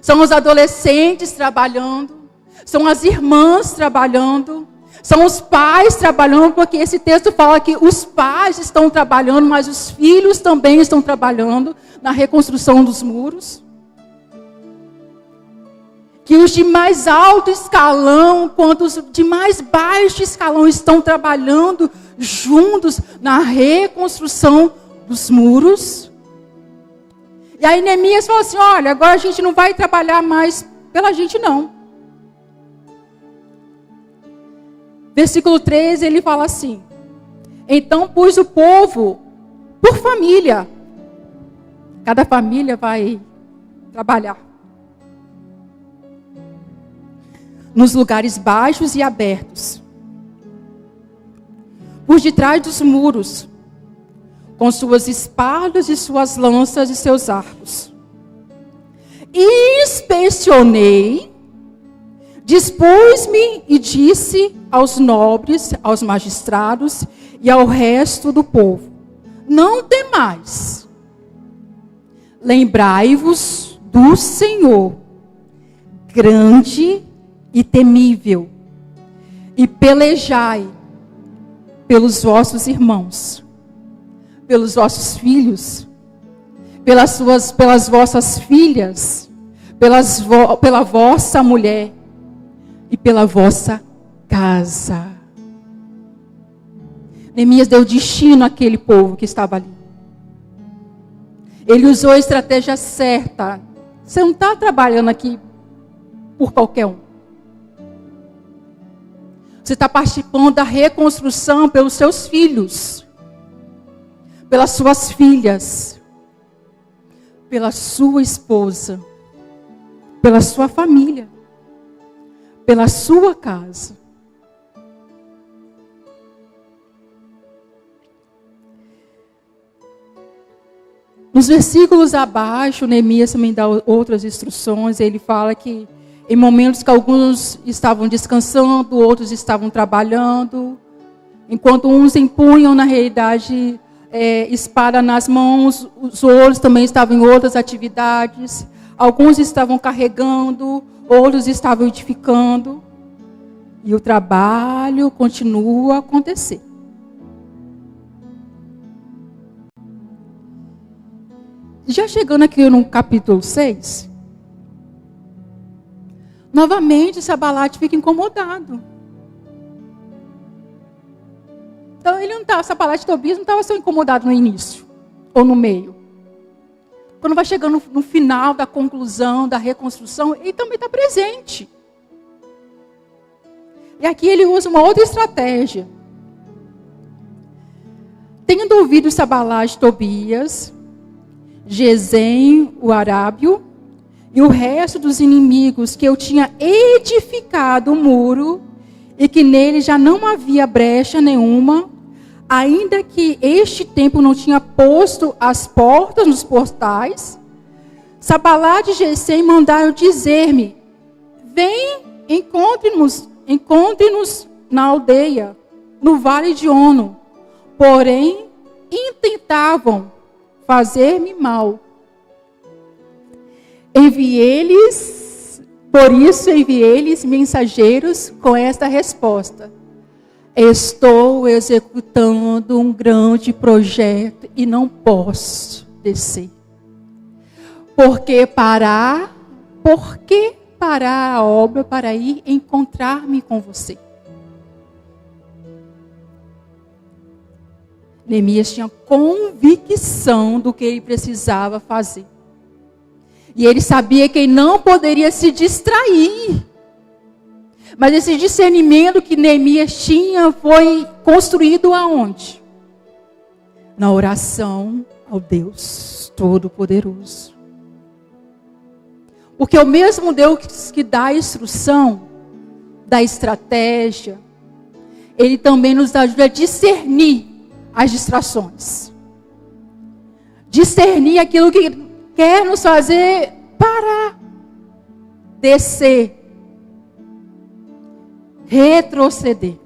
são os adolescentes trabalhando, são as irmãs trabalhando, são os pais trabalhando, porque esse texto fala que os pais estão trabalhando, mas os filhos também estão trabalhando na reconstrução dos muros. Que os de mais alto escalão, quanto os de mais baixo escalão estão trabalhando juntos na reconstrução dos muros. E aí Neemias falou assim, olha, agora a gente não vai trabalhar mais pela gente não. Versículo 13, ele fala assim, então pus o povo por família. Cada família vai trabalhar. Nos lugares baixos e abertos, por detrás dos muros, com suas espadas e suas lanças e seus arcos. E inspecionei, dispus-me e disse aos nobres, aos magistrados e ao resto do povo, não temais, lembrai-vos do Senhor, grande e temível, e pelejai pelos vossos irmãos, pelos vossos filhos, pelas vossas filhas, pela vossa mulher e pela vossa casa. Neemias deu destino àquele povo que estava ali. Ele usou a estratégia certa. Você não está trabalhando aqui por qualquer um. Você está participando da reconstrução pelos seus filhos, pelas suas filhas, pela sua esposa, pela sua família, pela sua casa. Nos versículos abaixo, Neemias também dá outras instruções. Ele fala que em momentos que alguns estavam descansando, outros estavam trabalhando, enquanto uns empunham, na realidade, espada nas mãos, os outros também estavam em outras atividades. Alguns estavam carregando, outros estavam edificando. E o trabalho continua a acontecer. Já chegando aqui no capítulo 6, novamente Sanbalat fica incomodado. Então ele não estava, Sanbalat e Tobias não estavam só incomodados no início, ou no meio. Quando vai chegando no final da conclusão, da reconstrução, ele também está presente. E aqui ele usa uma outra estratégia. Tendo ouvido Sanbalat, Tobias, Gesem, o arábio, e o resto dos inimigos que eu tinha edificado o muro, e que nele já não havia brecha nenhuma, ainda que este tempo não tinha posto as portas nos portais, Sanbalat e Gesem mandaram dizer-me: vem, encontre-nos na aldeia, no vale de Ono. Porém, intentavam fazer-me mal. Por isso enviei-lhes mensageiros com esta resposta: estou executando um grande projeto e não posso descer. Por que parar a obra para ir encontrar-me com você? Neemias tinha convicção do que ele precisava fazer. E ele sabia que ele não poderia se distrair. Mas esse discernimento que Neemias tinha foi construído aonde? Na oração ao Deus Todo-Poderoso. Porque o mesmo Deus que dá a instrução, dá estratégia, Ele também nos ajuda a discernir as distrações. Discernir aquilo que quer nos fazer parar, descer, retroceder.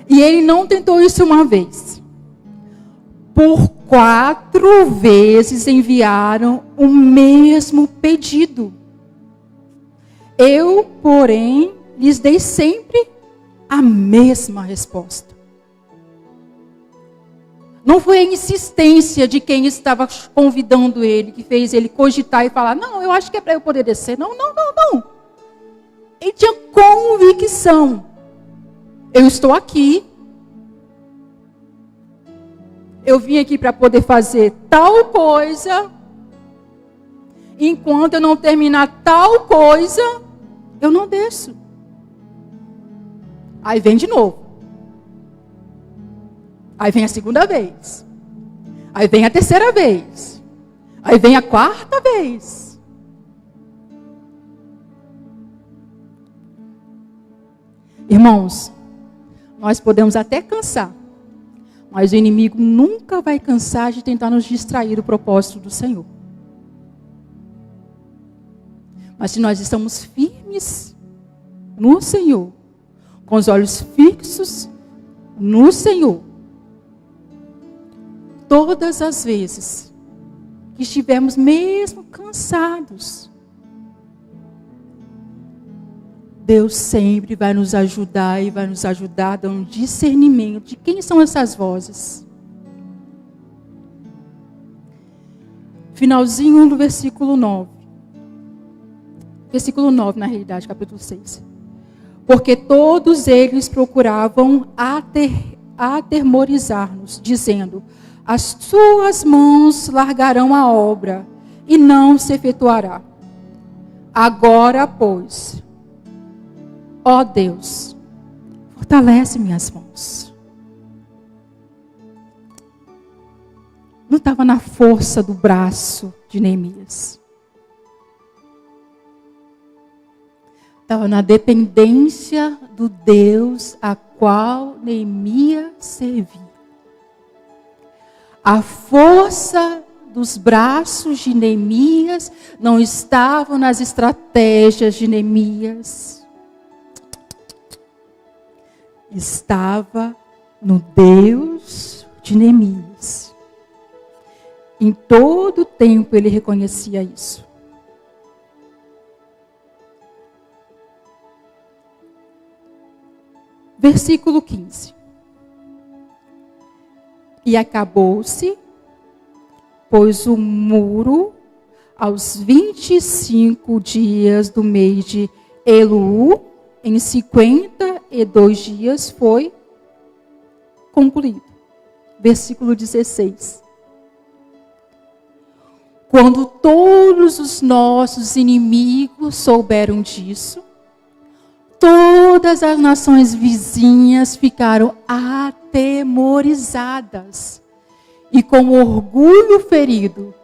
E ele não tentou isso uma vez. Por 4 vezes enviaram o mesmo pedido. Eu, porém, lhes dei sempre a mesma resposta. Não foi a insistência de quem estava convidando ele, que fez ele cogitar e falar: não, eu acho que é para eu poder descer. Não. Ele tinha convicção. Eu estou aqui. Eu vim aqui para poder fazer tal coisa. Enquanto eu não terminar tal coisa, eu não desço. Aí vem de novo. Aí vem a segunda vez. Aí vem a terceira vez. Aí vem a 4ª vez. Irmãos, nós podemos até cansar, mas o inimigo nunca vai cansar de tentar nos distrair do propósito do Senhor. Mas se nós estamos firmes no Senhor, com os olhos fixos no Senhor, todas as vezes que estivermos mesmo cansados, Deus sempre vai nos ajudar e vai nos ajudar a dar um discernimento de quem são essas vozes. Finalzinho do versículo 9. Versículo 9, na realidade, capítulo 6. Porque todos eles procuravam atemorizar-nos, dizendo: as suas mãos largarão a obra e não se efetuará. Agora, pois, ó Deus, fortalece minhas mãos. Não estava na força do braço de Neemias. Estava na dependência do Deus a qual Neemias servia. A força dos braços de Neemias não estava nas estratégias de Neemias. Estava no Deus de Neemias. Em todo o tempo ele reconhecia isso. Versículo 15. E acabou-se, pois o muro, aos 25 dias do mês de Elul, em 52 dias, foi concluído. Versículo 16. Quando todos os nossos inimigos souberam disso, todas as nações vizinhas ficaram atemorizadas e com orgulho ferido,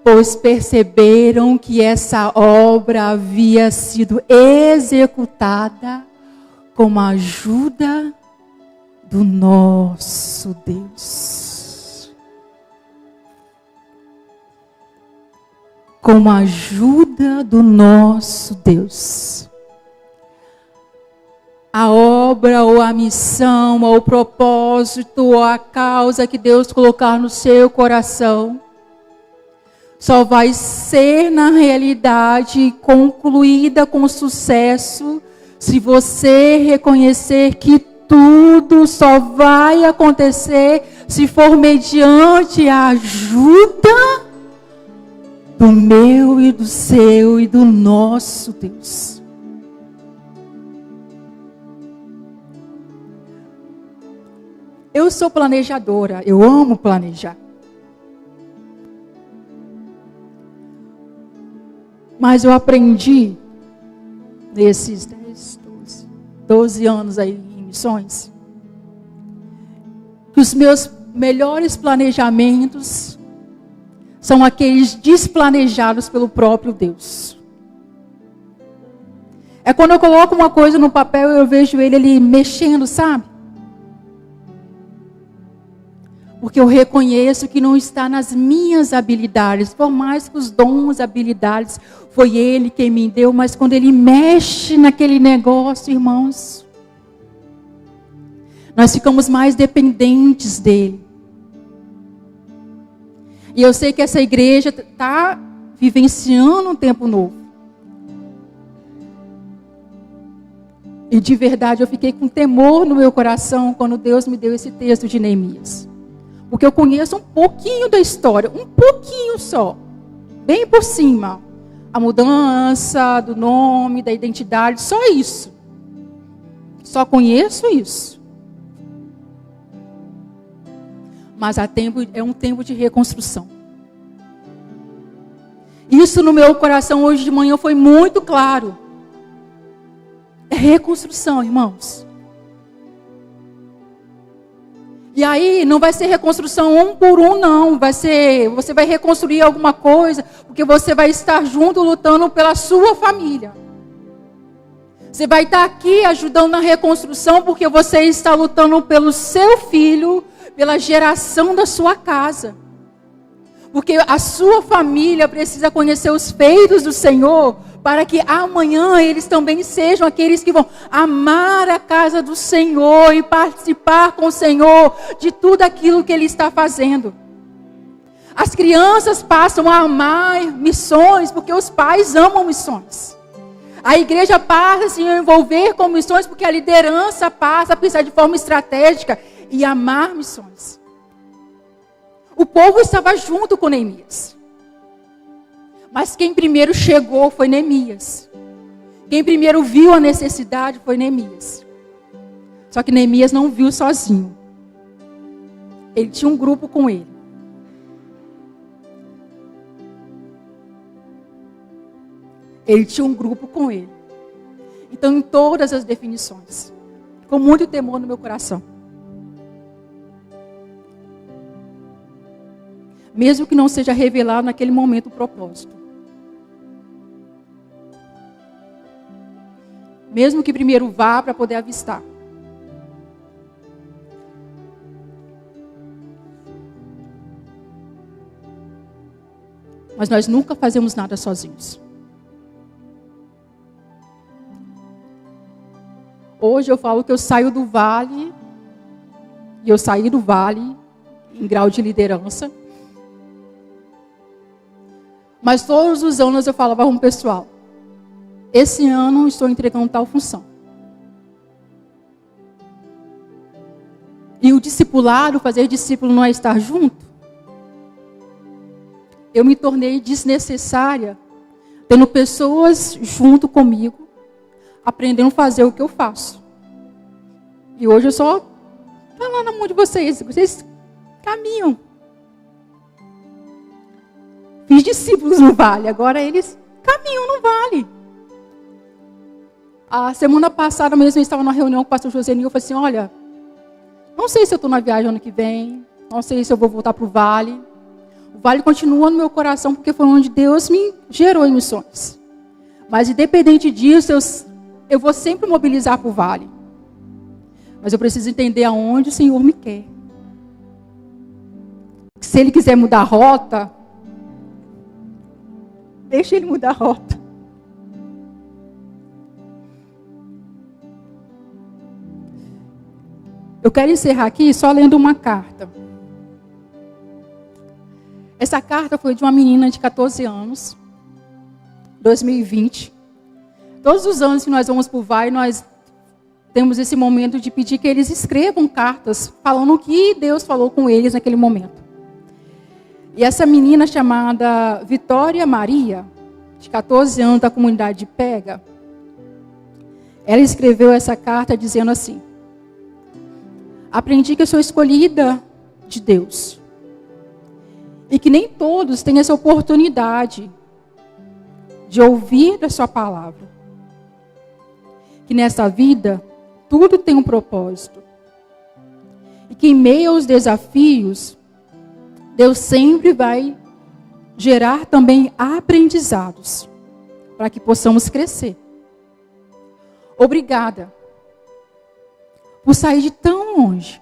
pois perceberam que essa obra havia sido executada com a ajuda do nosso Deus. Com a ajuda do nosso Deus. A obra ou a missão, ou o propósito, ou a causa que Deus colocar no seu coração, só vai ser na realidade concluída com sucesso se você reconhecer que tudo só vai acontecer se for mediante a ajuda do meu e do seu e do nosso Deus. Eu sou planejadora, eu amo planejar. Mas eu aprendi nesses 12 anos aí em missões, que os meus melhores planejamentos são aqueles desplanejados pelo próprio Deus. É quando eu coloco uma coisa no papel e eu vejo ele ali mexendo, sabe? Porque eu reconheço que não está nas minhas habilidades, por mais que os dons, habilidades, foi Ele quem me deu, mas quando Ele mexe naquele negócio, irmãos, nós ficamos mais dependentes dEle. E eu sei que essa igreja está vivenciando um tempo novo. E de verdade eu fiquei com temor no meu coração quando Deus me deu esse texto de Neemias. Porque eu conheço um pouquinho da história, um pouquinho só, bem por cima. A mudança do nome, da identidade, só isso. Só conheço isso. Mas é um tempo de reconstrução. Isso no meu coração hoje de manhã foi muito claro. É reconstrução, irmãos. E aí não vai ser reconstrução um por um, não. Você vai reconstruir alguma coisa, porque você vai estar junto lutando pela sua família. Você vai estar aqui ajudando na reconstrução, porque você está lutando pelo seu filho, pela geração da sua casa. Porque a sua família precisa conhecer os feitos do Senhor, para que amanhã eles também sejam aqueles que vão amar a casa do Senhor e participar com o Senhor de tudo aquilo que Ele está fazendo. As crianças passam a amar missões porque os pais amam missões. A igreja passa a se envolver com missões porque a liderança passa a pensar de forma estratégica e amar missões. O povo estava junto com Neemias. Mas quem primeiro chegou foi Neemias. Quem primeiro viu a necessidade foi Neemias. Só que Neemias não viu sozinho. Ele tinha um grupo com ele. Ele tinha um grupo com ele. Então, em todas as definições, com muito temor no meu coração, mesmo que não seja revelado naquele momento o propósito. Mesmo que primeiro vá para poder avistar. Mas nós nunca fazemos nada sozinhos. Hoje eu falo que eu saio do vale, e eu saí do vale em grau de liderança. Mas todos os anos eu falava com o pessoal, esse ano estou entregando tal função. E o discipulado, fazer discípulo não é estar junto. Eu me tornei desnecessária, tendo pessoas junto comigo, aprendendo a fazer o que eu faço. E hoje eu só estou lá na mão de vocês. Vocês caminham. fiz discípulos no vale, agora eles caminham no vale. A semana passada mesmo eu estava numa reunião com o pastor Josenil, eu falei assim, olha, não sei se eu estou na viagem ano que vem, não sei se eu vou voltar para o vale. O vale continua no meu coração, porque foi onde Deus me gerou em missões. Mas independente disso, eu vou sempre mobilizar para o vale. Mas eu preciso entender aonde o Senhor me quer. Se Ele quiser mudar a rota, deixa Ele mudar a rota. Eu quero encerrar aqui só lendo uma carta. Essa carta foi de uma menina de 14 anos, 2020. Todos os anos que nós vamos para o VAI, nós temos esse momento de pedir que eles escrevam cartas falando o que Deus falou com eles naquele momento. E essa menina chamada Vitória Maria, de 14 anos, da comunidade de Pega, ela escreveu essa carta dizendo assim: aprendi que eu sou escolhida de Deus. E que nem todos têm essa oportunidade de ouvir da sua palavra. Que nessa vida, tudo tem um propósito. E que em meio aos desafios, Deus sempre vai gerar também aprendizados. Para que possamos crescer. Obrigada por sair de tão longe.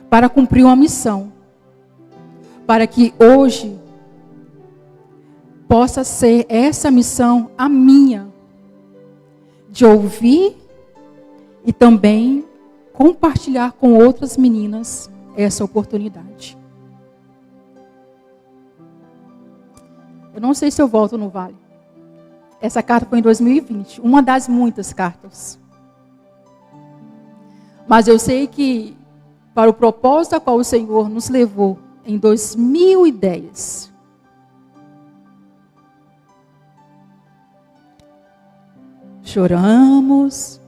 Para cumprir uma missão. Para que hoje possa ser essa missão a minha, de ouvir e também compartilhar com outras meninas essa oportunidade. Eu não sei se eu volto no Vale. Essa carta foi em 2020, uma das muitas cartas. Mas eu sei que para o propósito a qual o Senhor nos levou em 2010. Choramos,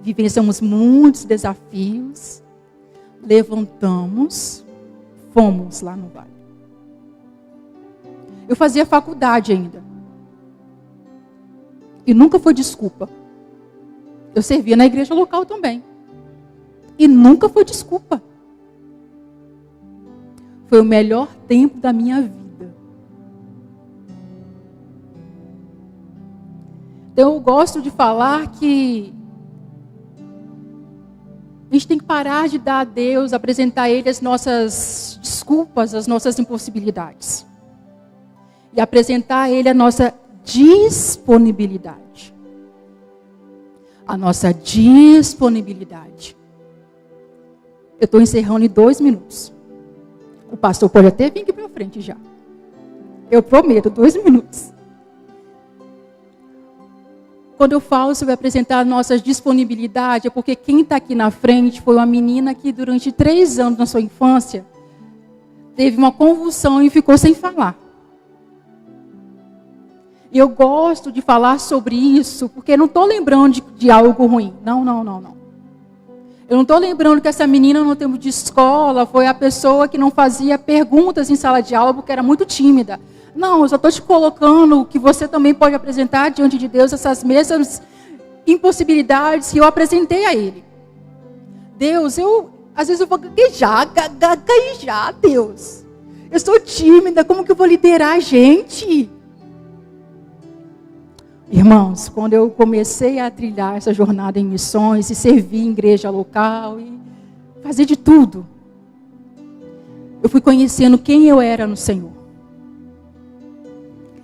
vivenciamos muitos desafios, levantamos, fomos lá no vale. Eu fazia faculdade ainda. E nunca foi desculpa. Eu servia na igreja local também. E nunca foi desculpa. Foi o melhor tempo da minha vida. Então eu gosto de falar que a gente tem que parar de dar a Deus, apresentar a Ele as nossas desculpas, as nossas impossibilidades. E apresentar a Ele a nossa disponibilidade. A nossa disponibilidade. Eu estou encerrando em 2 minutos. O pastor pode até vir aqui para frente já. Eu prometo, 2 minutos. Quando eu falo sobre apresentar a nossa disponibilidade, é porque quem está aqui na frente foi uma menina que durante 3 anos na sua infância teve uma convulsão e ficou sem falar. E eu gosto de falar sobre isso, porque não estou lembrando de algo ruim. Não. Eu não estou lembrando que essa menina no tempo de escola foi a pessoa que não fazia perguntas em sala de aula porque era muito tímida. Não, eu só estou te colocando que você também pode apresentar diante de Deus essas mesmas impossibilidades que eu apresentei a Ele. Deus, às vezes eu vou gaguejar, Deus. Eu sou tímida, como que eu vou liderar a gente? Irmãos, quando eu comecei a trilhar essa jornada em missões e servir em igreja local e fazer de tudo, eu fui conhecendo quem eu era no Senhor.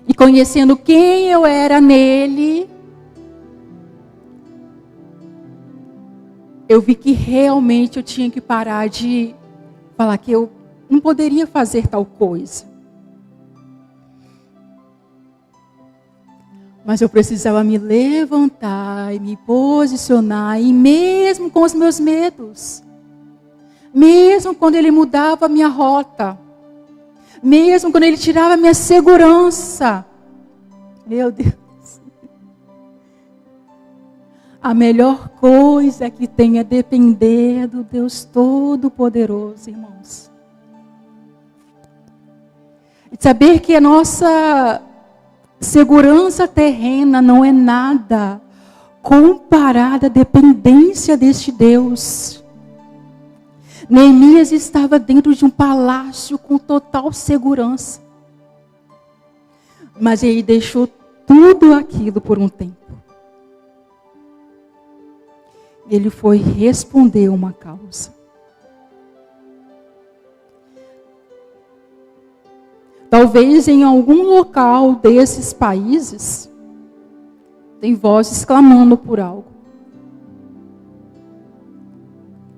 E conhecendo quem eu era nele, eu vi que realmente eu tinha que parar de falar que eu não poderia fazer tal coisa. Mas eu precisava me levantar e me posicionar, e mesmo com os meus medos, mesmo quando Ele mudava a minha rota, mesmo quando Ele tirava a minha segurança, meu Deus, a melhor coisa que tem é depender do Deus Todo-Poderoso, irmãos. Saber que a nossa segurança terrena não é nada comparada à dependência deste Deus. Neemias estava dentro de um palácio com total segurança. Mas ele deixou tudo aquilo por um tempo. Ele foi responder uma causa. Talvez em algum local desses países, tem vozes clamando por algo.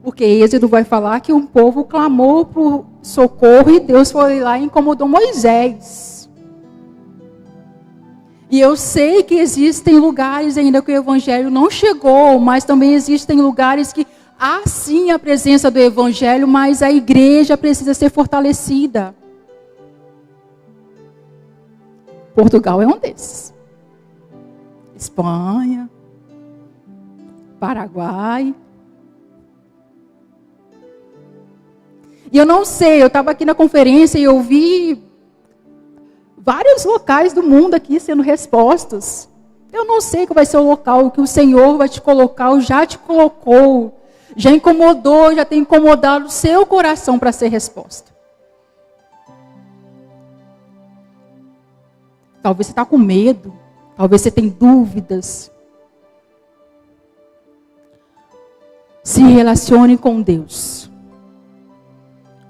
Porque Êxodo vai falar que um povo clamou por socorro e Deus foi lá e incomodou Moisés. E eu sei que existem lugares ainda que o Evangelho não chegou, mas também existem lugares que há sim a presença do Evangelho, mas a igreja precisa ser fortalecida. Portugal é um desses. Espanha, Paraguai. E eu não sei, eu estava aqui na conferência e eu vi vários locais do mundo aqui sendo respostos. Eu não sei qual vai ser o local que o Senhor vai te colocar, ou já te colocou, já incomodou, já tem incomodado o seu coração para ser resposta. Talvez você está com medo, talvez você tenha dúvidas. Se relacione com Deus.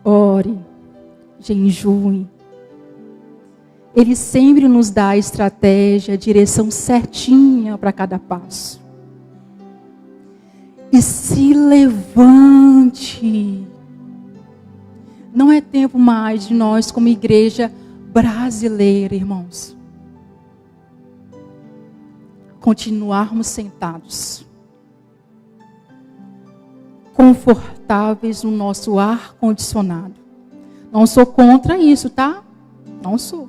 Ore, jejue. Ele sempre nos dá a estratégia, a direção certinha para cada passo. E se levante. Não é tempo mais de nós, como igreja brasileira, irmãos, continuarmos sentados, confortáveis no nosso ar-condicionado. Não sou contra isso, tá? Não sou.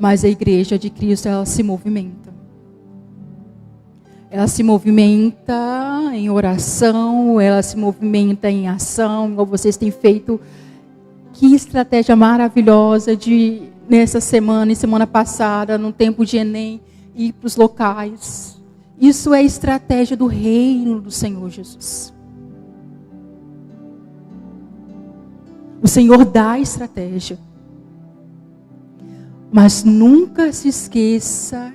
Mas a igreja de Cristo, ela se movimenta. Ela se movimenta em oração, ela se movimenta em ação, igual vocês têm feito. Que estratégia maravilhosa de, nessa semana e semana passada, no tempo de Enem, ir para os locais. Isso é estratégia do reino do Senhor Jesus. O Senhor dá a estratégia. Mas nunca se esqueça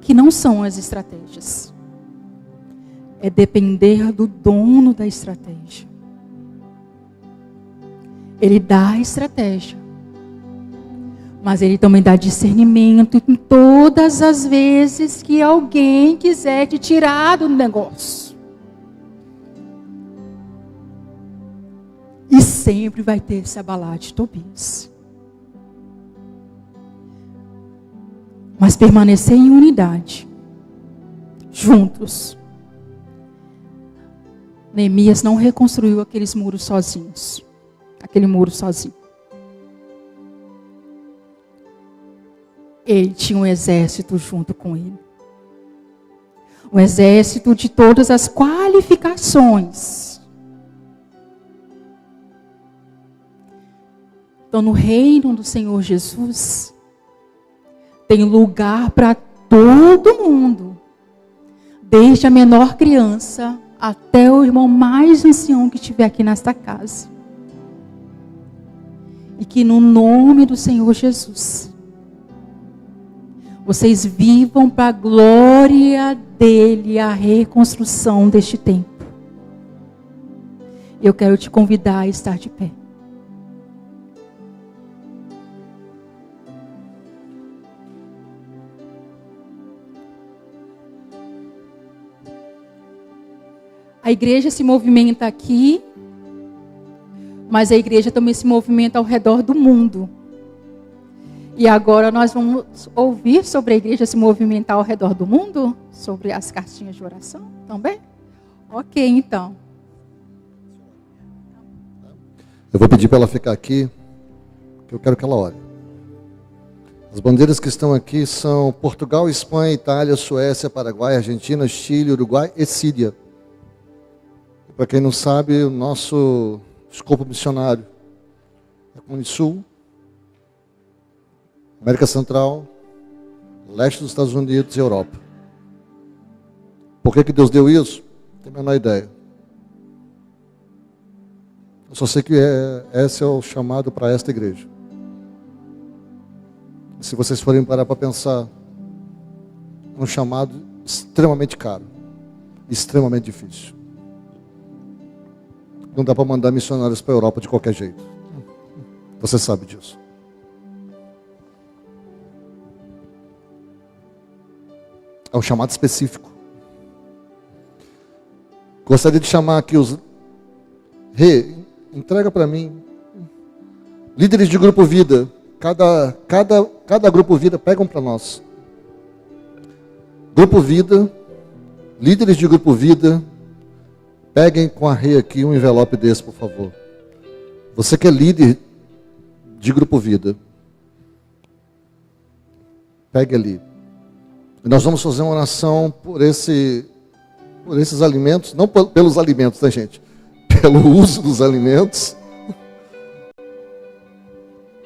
que não são as estratégias. É depender do dono da estratégia. Ele dá a estratégia. Mas ele também dá discernimento em todas as vezes que alguém quiser te tirar do negócio. E sempre vai ter esse abalar de Tobias. Mas permanecer em unidade. Juntos. Neemias não reconstruiu aqueles muros sozinhos. Aquele muro sozinho. Ele tinha um exército junto com ele. Um exército de todas as qualificações. Então, no reino do Senhor Jesus, tem lugar para todo mundo. Desde a menor criança até o irmão mais ancião que estiver aqui nesta casa. E que no nome do Senhor Jesus, vocês vivam para a glória dele, a reconstrução deste tempo. Eu quero te convidar a estar de pé. A igreja se movimenta aqui, mas a igreja também se movimenta ao redor do mundo. E agora nós vamos ouvir sobre a igreja se movimentar ao redor do mundo? Sobre as cartinhas de oração também? Ok, então. Eu vou pedir para ela ficar aqui, que eu quero que ela ore. As bandeiras que estão aqui são Portugal, Espanha, Itália, Suécia, Paraguai, Argentina, Chile, Uruguai e Síria. Para quem não sabe, o nosso escopo missionário é Cone Sul, América Central, leste dos Estados Unidos e Europa. Por que Deus deu isso? Não tenho a menor ideia. Eu só sei que esse é o chamado para esta igreja. E se vocês forem parar para pensar, é um chamado extremamente caro, extremamente difícil. Não dá para mandar missionários para a Europa de qualquer jeito. Você sabe disso. É um chamado específico. Gostaria de chamar aqui os... entrega para mim. Líderes de grupo vida. Cada grupo vida, pegam para nós. Grupo vida. Líderes de grupo vida. Peguem com a aqui um envelope desse, por favor. Você que é líder de grupo vida. Pegue ali. E nós vamos fazer uma oração por esses alimentos. Não pelos alimentos, né, gente? Pelo uso dos alimentos.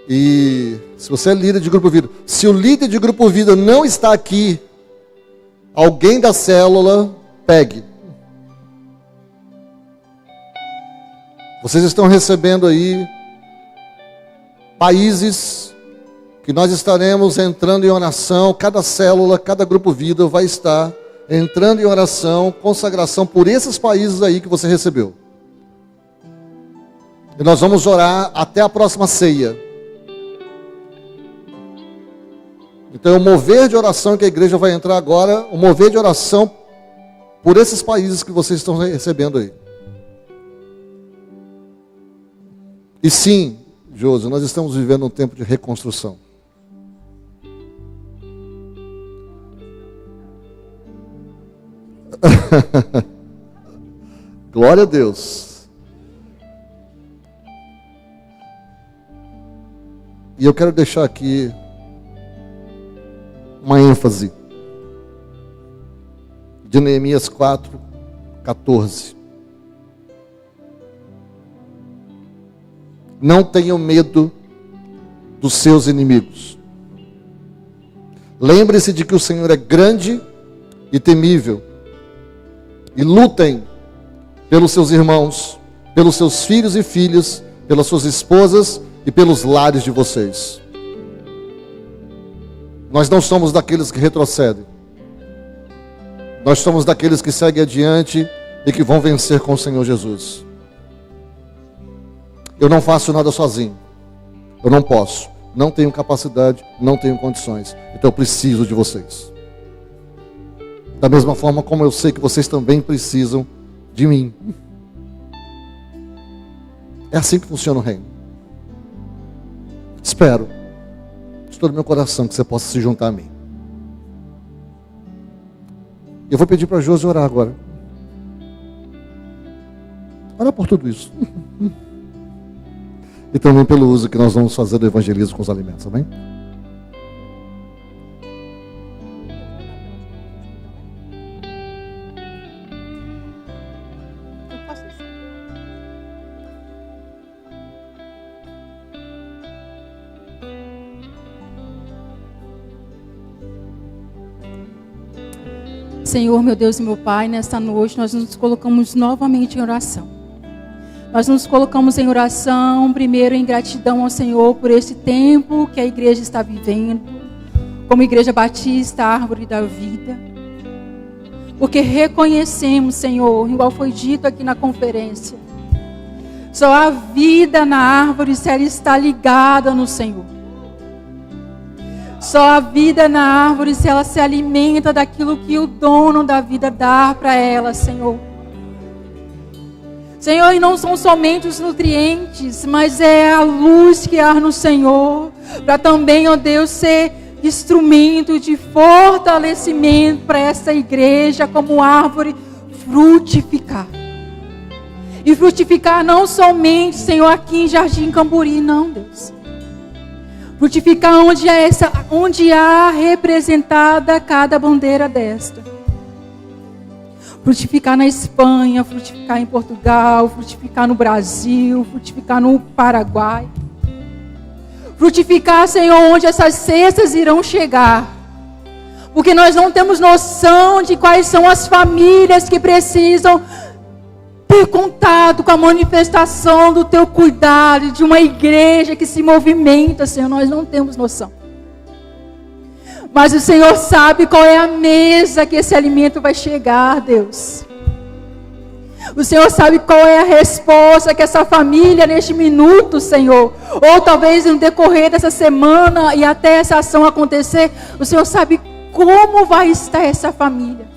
E se você é líder de grupo vida, se o líder de grupo vida não está aqui, alguém da célula, pegue. Vocês estão recebendo aí países que nós estaremos entrando em oração, cada célula, cada grupo vida vai estar entrando em oração, consagração por esses países aí que você recebeu. E nós vamos orar até a próxima ceia. Então, o mover de oração que a igreja vai entrar agora, o mover de oração por esses países que vocês estão recebendo aí. E sim, Josi, nós estamos vivendo um tempo de reconstrução. Glória a Deus. E eu quero deixar aqui uma ênfase de Neemias 4:14. Não tenham medo dos seus inimigos. Lembre-se de que o Senhor é grande e temível. E lutem pelos seus irmãos, pelos seus filhos e filhas, pelas suas esposas e pelos lares de vocês. Nós não somos daqueles que retrocedem. Nós somos daqueles que seguem adiante e que vão vencer com o Senhor Jesus. Eu não faço nada sozinho. Eu não posso. Não tenho capacidade, não tenho condições. Então eu preciso de vocês. Da mesma forma como eu sei que vocês também precisam de mim. É assim que funciona o reino. Espero, de todo meu coração, que você possa se juntar a mim. Eu vou pedir para a Josi orar agora. Ora por tudo isso. E também pelo uso que nós vamos fazer do evangelismo com os alimentos, amém? Senhor, meu Deus e meu Pai, nesta noite nós nos colocamos novamente em oração. Nós nos colocamos em oração, primeiro em gratidão ao Senhor por esse tempo que a igreja está vivendo, como Igreja Batista, Árvore da Vida. Porque reconhecemos, Senhor, igual foi dito aqui na conferência, só a vida na árvore se ela está ligada no Senhor. Só a vida na árvore se ela se alimenta daquilo que o dono da vida dá para ela, Senhor. Senhor, e não são somente os nutrientes, mas é a luz que há no Senhor, para também, ó Deus, ser instrumento de fortalecimento para essa igreja como árvore frutificar. E frutificar não somente, Senhor, aqui em Jardim Camburi, não, Deus. Frutificar onde há representada cada bandeira desta. Frutificar na Espanha, frutificar em Portugal, frutificar no Brasil, frutificar no Paraguai. Frutificar, Senhor, onde essas cestas irão chegar. Porque nós não temos noção de quais são as famílias que precisam ter contato com a manifestação do Teu cuidado, de uma igreja que se movimenta, Senhor. Nós não temos noção. Mas o Senhor sabe qual é a mesa que esse alimento vai chegar, Deus. O Senhor sabe qual é a resposta que essa família neste minuto, Senhor, ou talvez no decorrer dessa semana e até essa ação acontecer, o Senhor sabe como vai estar essa família.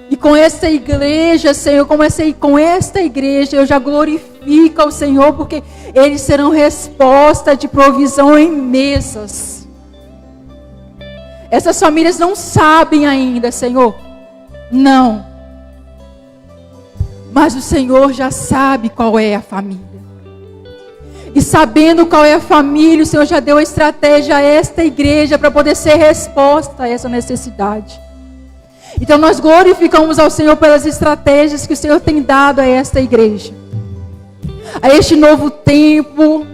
E com essa igreja, Senhor, com esta igreja, eu já glorifico ao Senhor, porque eles serão resposta de provisão em mesas. Essas famílias não sabem ainda, Senhor. Não. Mas o Senhor já sabe qual é a família. E sabendo qual é a família, o Senhor já deu a estratégia a esta igreja para poder ser resposta a essa necessidade. Então nós glorificamos ao Senhor pelas estratégias que o Senhor tem dado a esta igreja. A este novo tempo.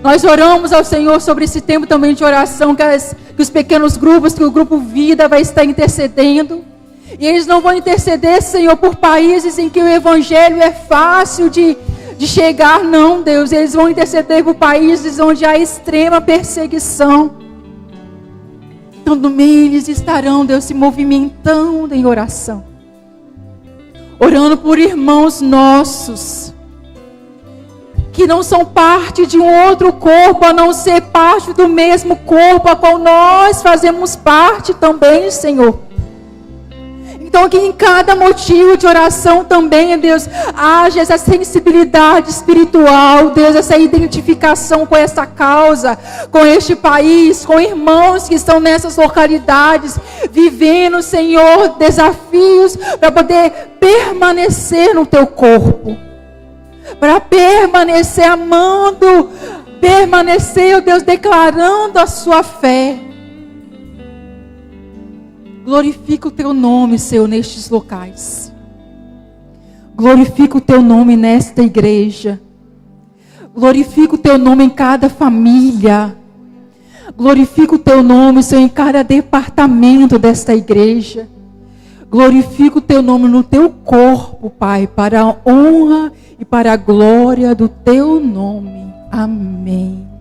Nós oramos ao Senhor sobre esse tempo também de oração, que os pequenos grupos, que o grupo Vida vai estar intercedendo. E eles não vão interceder, Senhor, por países em que o evangelho é fácil de chegar, não, Deus. Eles vão interceder por países onde há extrema perseguição. Então, também eles estarão, Deus, se movimentando em oração. Orando por irmãos nossos, que não são parte de um outro corpo, a não ser parte do mesmo corpo, a qual nós fazemos parte também, Senhor. Então que em cada motivo de oração também, Deus, haja essa sensibilidade espiritual, Deus, essa identificação com essa causa, com este país, com irmãos que estão nessas localidades, vivendo, Senhor, desafios para poder permanecer no Teu corpo. Para permanecer amando, permanecer, ó Deus, declarando a sua fé. Glorifica o Teu nome, Senhor, nestes locais. Glorifica o Teu nome nesta igreja. Glorifica o Teu nome em cada família. Glorifica o Teu nome, Senhor, em cada departamento desta igreja. Glorifica o Teu nome no Teu corpo, Pai, para a honra e para a glória do Teu nome. Amém.